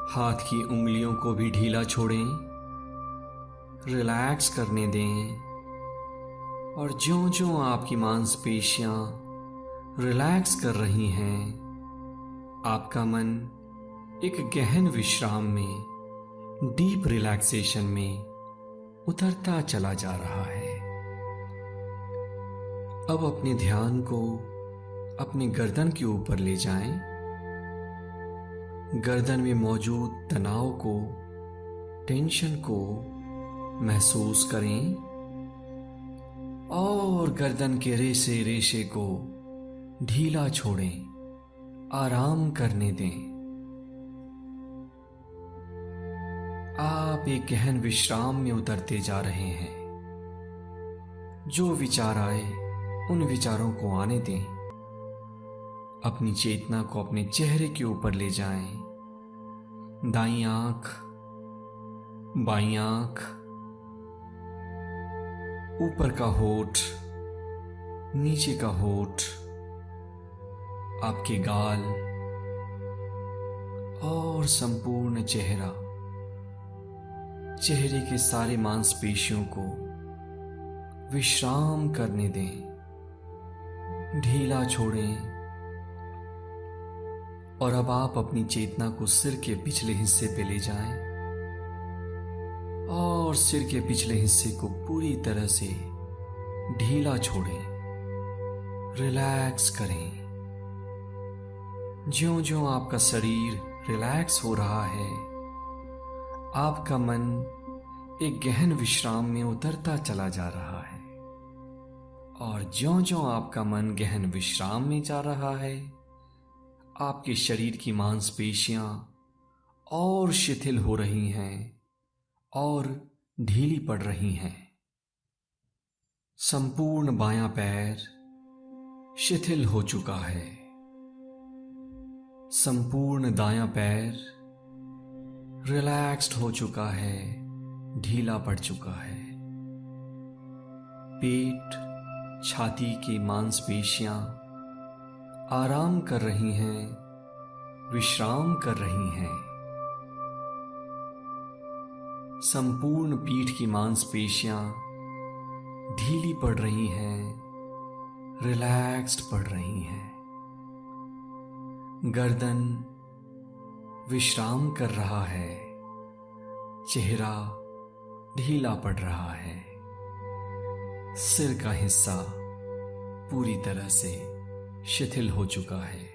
हाथ की उंगलियों को भी ढीला छोड़ें, रिलैक्स करने दें और ज्यों-ज्यों आपकी मांसपेशियां रिलैक्स कर रही हैं, आपका मन एक गहन विश्राम में, डीप रिलैक्सेशन में उतरता चला जा रहा है। अब अपने ध्यान को अपनी गर्दन के ऊपर ले जाएं। गर्दन में मौजूद तनाव को, टेंशन को महसूस करें और गर्दन के रेशे रेशे को ढीला छोड़ें, आराम करने दें। आप एक गहन विश्राम में उतरते जा रहे हैं। जो विचार आए उन विचारों को आने दें। अपनी चेतना को अपने चेहरे के ऊपर ले जाएं। दाईं आंख, बाईं आंख, ऊपर का होठ, नीचे का होठ, आपके गाल और संपूर्ण चेहरा, चेहरे के सारे मांसपेशियों को विश्राम करने दें, ढीला छोड़ें। और अब आप अपनी चेतना को सिर के पिछले हिस्से पे ले जाएं और सिर के पिछले हिस्से को पूरी तरह से ढीला छोड़ें, रिलैक्स करें। ज्यों-ज्यों आपका शरीर रिलैक्स हो रहा है, आपका मन एक गहन विश्राम में उतरता चला जा रहा है। और ज्यों-ज्यों आपका मन गहन विश्राम में जा रहा है, आपके शरीर की मांसपेशियां और शिथिल हो रही हैं और ढीली पड़ रही हैं। संपूर्ण बायां पैर शिथिल हो चुका है। संपूर्ण दायां पैर रिलैक्स्ड हो चुका है, ढीला पड़ चुका है। पेट, छाती की मांसपेशियां आराम कर रही हैं, विश्राम कर रही हैं। संपूर्ण पीठ की मांसपेशियां ढीली पड़ रही हैं, रिलैक्स्ड पड़ रही हैं। गर्दन विश्राम कर रहा है, चेहरा ढीला पड़ रहा है। सिर का हिस्सा पूरी तरह से शिथिल हो चुका है।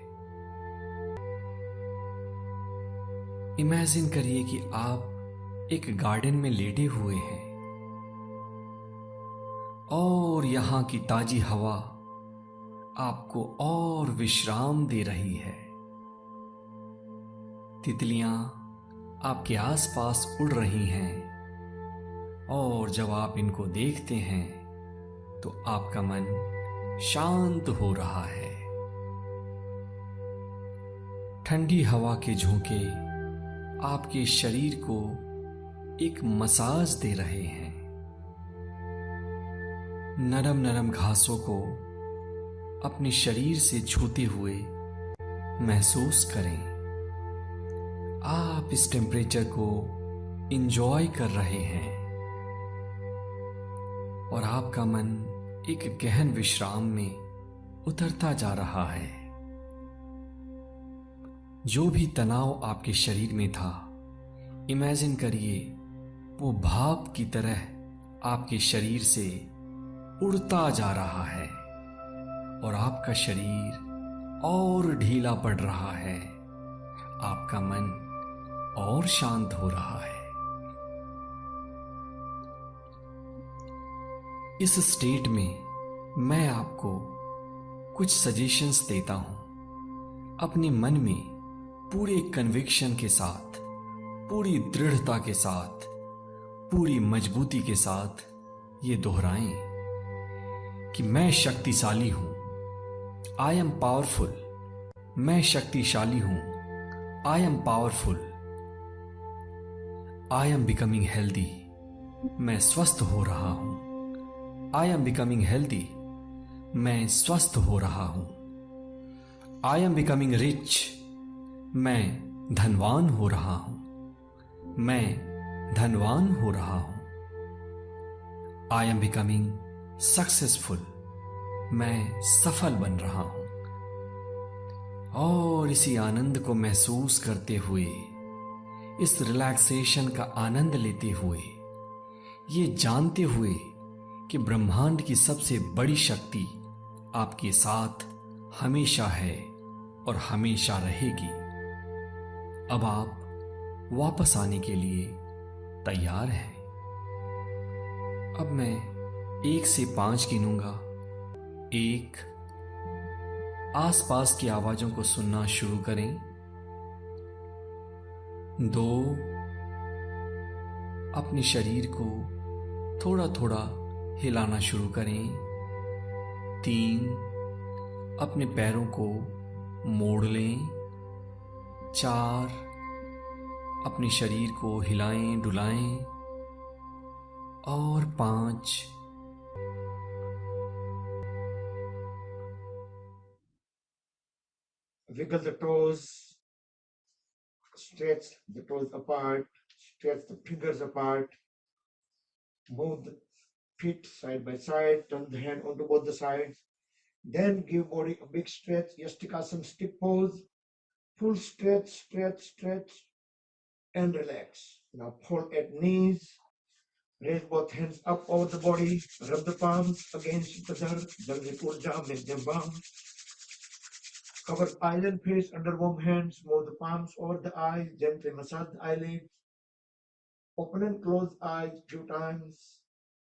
इमेजिन करिए कि आप एक गार्डन में लेटे हुए हैं और यहां की ताजी हवा आपको और विश्राम दे रही है। तितलियां आपके आसपास उड़ रही हैं और जब आप इनको देखते हैं तो आपका मन शांत हो रहा है। ठंडी हवा के झोंके आपके शरीर को एक मसाज दे रहे हैं। नरम नरम घासों को अपने शरीर से छूते हुए महसूस करें। आप इस टेम्परेचर को इंजॉय कर रहे हैं और आपका मन एक गहन विश्राम में उतरता जा रहा है। जो भी तनाव आपके शरीर में था, इमेजिन करिए वो भाप की तरह आपके शरीर से उड़ता जा रहा है और आपका शरीर और ढीला पड़ रहा है, आपका मन और शांत हो रहा है। इस स्टेट में मैं आपको कुछ सजेशंस देता हूं। अपने मन में पूरे कन्विक्शन के साथ, पूरी दृढ़ता के साथ, पूरी मजबूती के साथ ये दोहराएं कि मैं शक्तिशाली हूं। I am powerful. मैं शक्तिशाली हूं। I am powerful. I am becoming healthy. मैं स्वस्थ हो रहा हूं। I am becoming healthy. मैं स्वस्थ हो रहा हूं। I am becoming rich. मैं धनवान हो रहा हूं। मैं धनवान हो रहा हूं। I am becoming successful. मैं सफल बन रहा हूं। और इसी आनंद को महसूस करते हुए, इस रिलैक्सेशन का आनंद लेते हुए, ये जानते हुए कि ब्रह्मांड की सबसे बड़ी शक्ति आपके साथ हमेशा है और हमेशा रहेगी, अब आप वापस आने के लिए तैयार हैं। अब मैं 1 से 5 गिनूंगा। 1, आसपास की आवाजों को सुनना शुरू करें। 2, अपने शरीर को थोड़ा थोड़ा हिलाना शुरू करें। 3, अपने पैरों को मोड़ लें। 4, अपने शरीर को हिलाएं डुलाएं। और 5, Wiggle the toes, stretch the toes apart, stretch the fingers apart, move the feet side by side, turn the hand onto both the sides, then give body a big stretch, Yastikasana stiff pose, full stretch, stretch, stretch, and relax. Now fold at knees, raise both hands up over the body, rub the palms against each other, then we pull down, make them bound. Cover eyes and face under warm hands. Move the palms over the eyes. Gently massage the eyelids. Open and close eyes few times.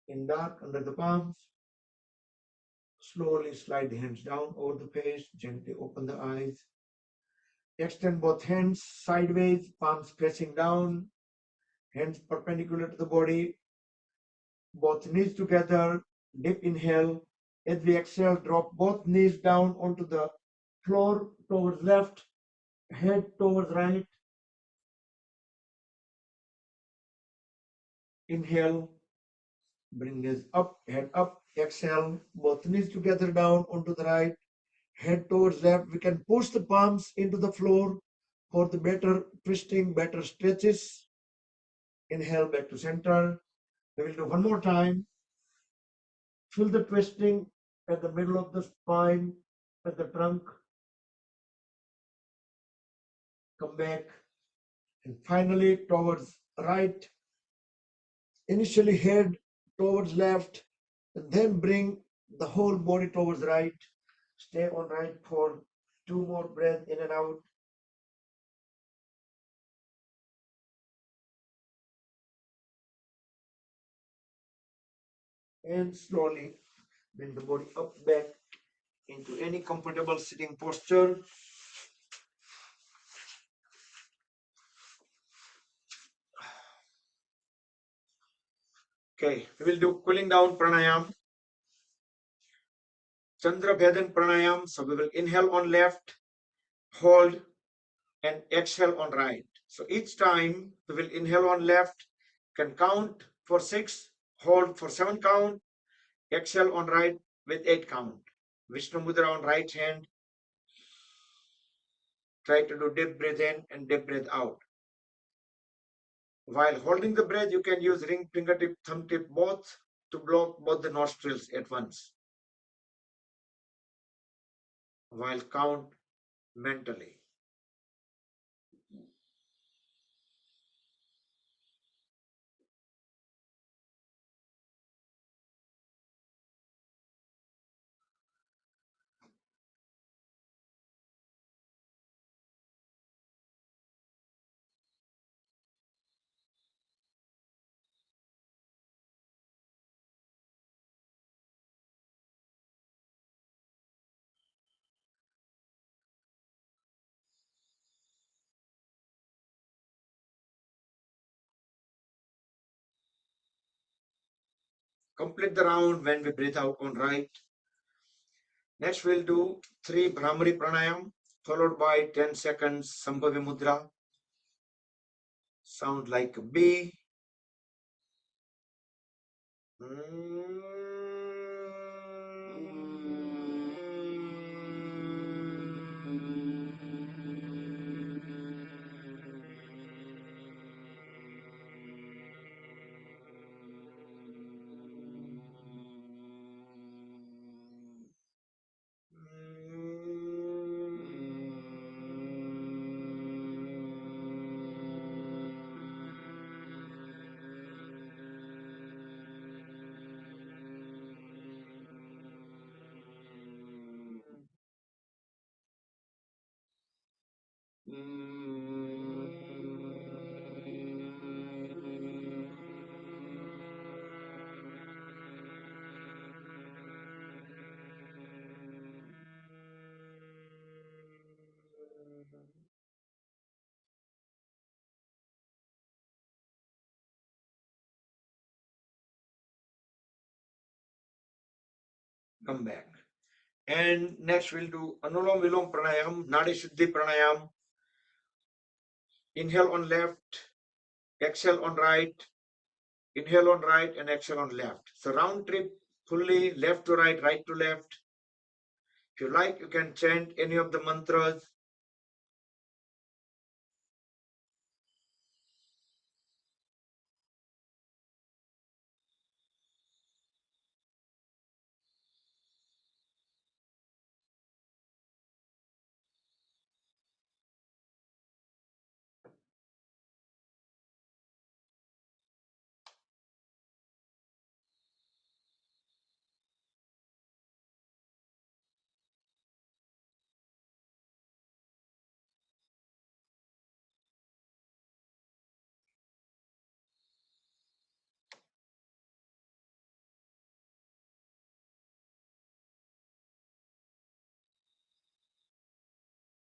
In dark under the palms. Slowly slide the hands down over the face. Gently open the eyes. Extend both hands sideways, palms pressing down, hands perpendicular to the body, both knees together. Deep inhale. As we exhale, drop both knees down onto the floor towards left, head towards right. Inhale, bring knees up, head up. Exhale, both knees together down onto the right, head towards left. We can push the palms into the floor for the better twisting, better stretches. Inhale back to center. We will do one more time. Feel the twisting at the middle of the spine, at the trunk. Come back. And finally towards right. Initially head towards left, and then bring the whole body towards right. Stay on right for 2 more breaths in and out. And slowly bring the body up back into any comfortable sitting posture. Okay, we will do cooling down pranayam. Chandra Bhedan pranayam. So we will inhale on left, hold, and exhale on right. So each time we will inhale on left, can count for 6, hold for 7 count, exhale on right with 8 count. Vishnu Mudra on right hand. Try to do deep breath in and deep breath out. While holding the breath, you can use ring, fingertip, thumb tip both to block both the nostrils at once. While count mentally. Complete the round when we breathe out on right. Next, we'll do 3 Brahmari Pranayam, followed by 10 seconds Sambhavi Mudra. Sound like a B. Come back. And next we'll do Anulom Vilom Pranayam, Nadi Shuddhi Pranayam. Inhale on left, exhale on right, inhale on right and exhale on left. So round trip fully left to right, right to left. If you like, you can chant any of the mantras.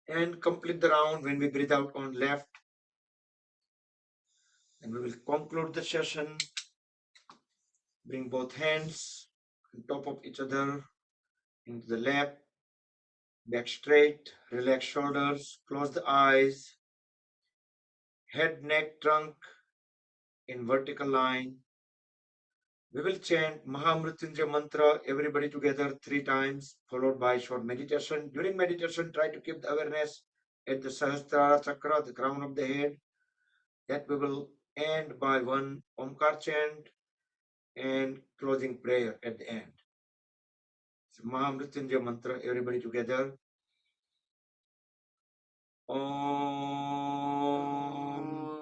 and complete the round when we breathe out on left. And we will conclude the session. Bring both hands on top of each other into the lap, back straight, relax shoulders, close the eyes, head, neck, trunk in vertical line. We will chant Mahamrityunjaya mantra, everybody together 3 times, followed by short meditation. During meditation, try to keep the awareness at the Sahasrara Chakra, the crown of the head. That we will end by one Omkar chant and closing prayer at the end. So Mahamrityunjaya mantra, everybody together. Om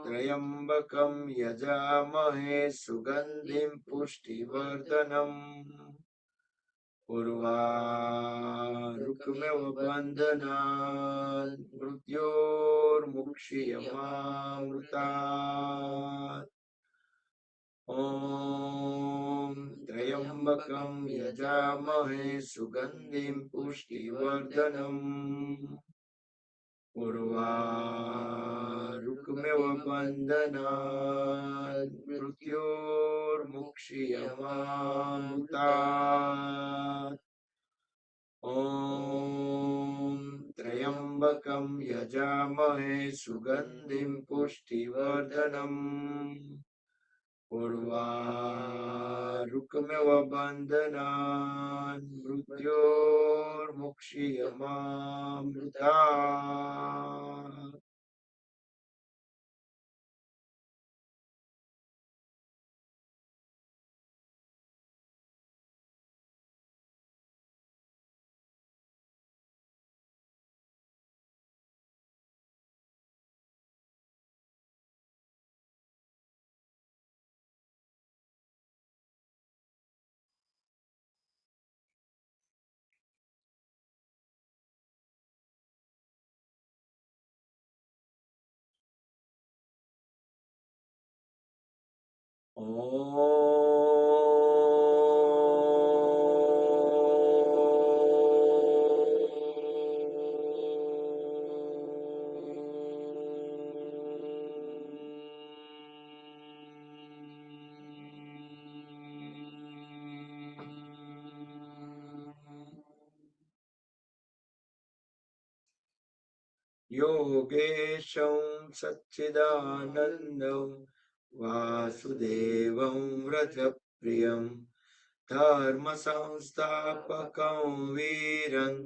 Trayambakam Yajamahe Sugandhim Pushtivardhanam Urvarukmev Bandhanat Mrityor Mukshiyamamrutat. Om Trayambakam Yajamahe Sugandhim Pushtivardhanam Urvarukmev Bandhanat Mrityor Mukshiyamamrutat. Om Trayambakam Yajamahe Sugandhim Pushtivardhanam Urvarukmev Bandhanat Mrityor Mukshiyamamrutat. Yogesham Satchidanandam Vasudevam Vrajapriyam Dharma Samstapakam Viran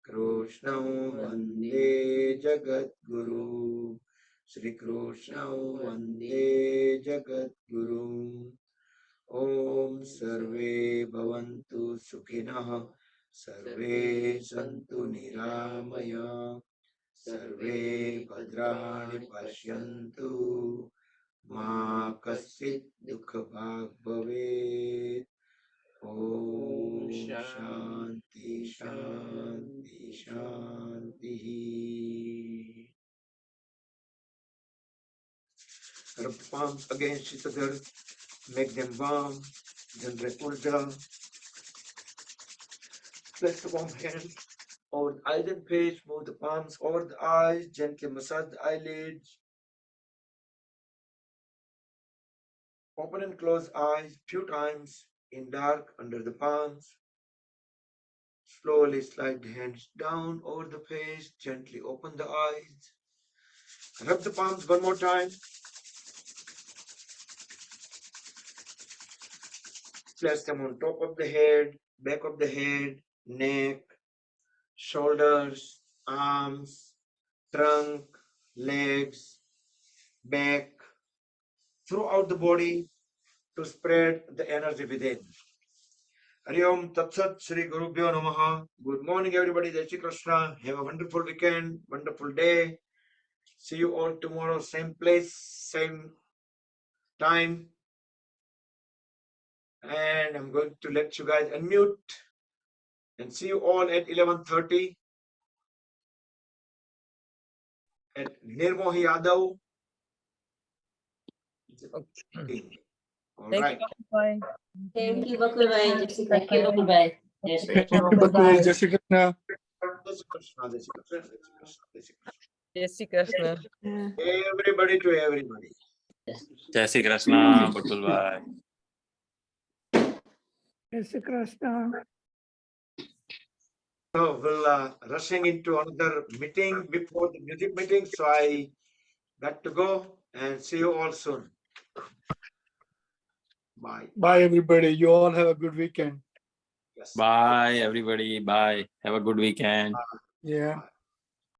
Krishnam Vande Jagat Guru. Shri Krishnam Vande Jagat Guru. Om Sarve Bhavantu Sukhinah Sarve Santu Niramaya Sarve Bhadrani Pashyantu Ma Kasit Dukha Bhag Bhavet. Om Shanti Shanti Shanti. Rub the palms against each other, make them warm, generate urja. Place the warm hand over the eyes and face, move the palms over the eyes, gently massage the eyelids. Open and close eyes few times in dark under the palms. Slowly slide the hands down over the face, gently open the eyes. Rub the palms one more time. Place them on top of the head, back of the head, neck, shoulders, arms, trunk, legs, back, throughout the body to spread the energy within. Hari Om Tat Sat Shri Gurubhyo Namaha. Good morning, everybody. Jai Shri Krishna. Have a wonderful weekend, wonderful day. See you all tomorrow, same place, same time. And I'm going to let you guys unmute and see you all at 11:30 at Nirmohi Yadav. All right. Thank you, Bakul Bhai. Thank you, Bakul Bhai. Jai Shri Krishna. Thank you, Bakul. Jai Shri Krishna. Krishna, Jai Shri Krishna, Jai Shri Krishna, Jai Shri Krishna. Jai Shri Krishna. Everybody to everybody. जय श्री कृष्णा बुटबुल भाई Jai Shri Krishna. So we'll rushing into another meeting before the music meeting. So I got to go and see you all soon. Bye. Bye, everybody. You all have a good weekend. Yes. Bye everybody bye have a good weekend Yeah. Bye.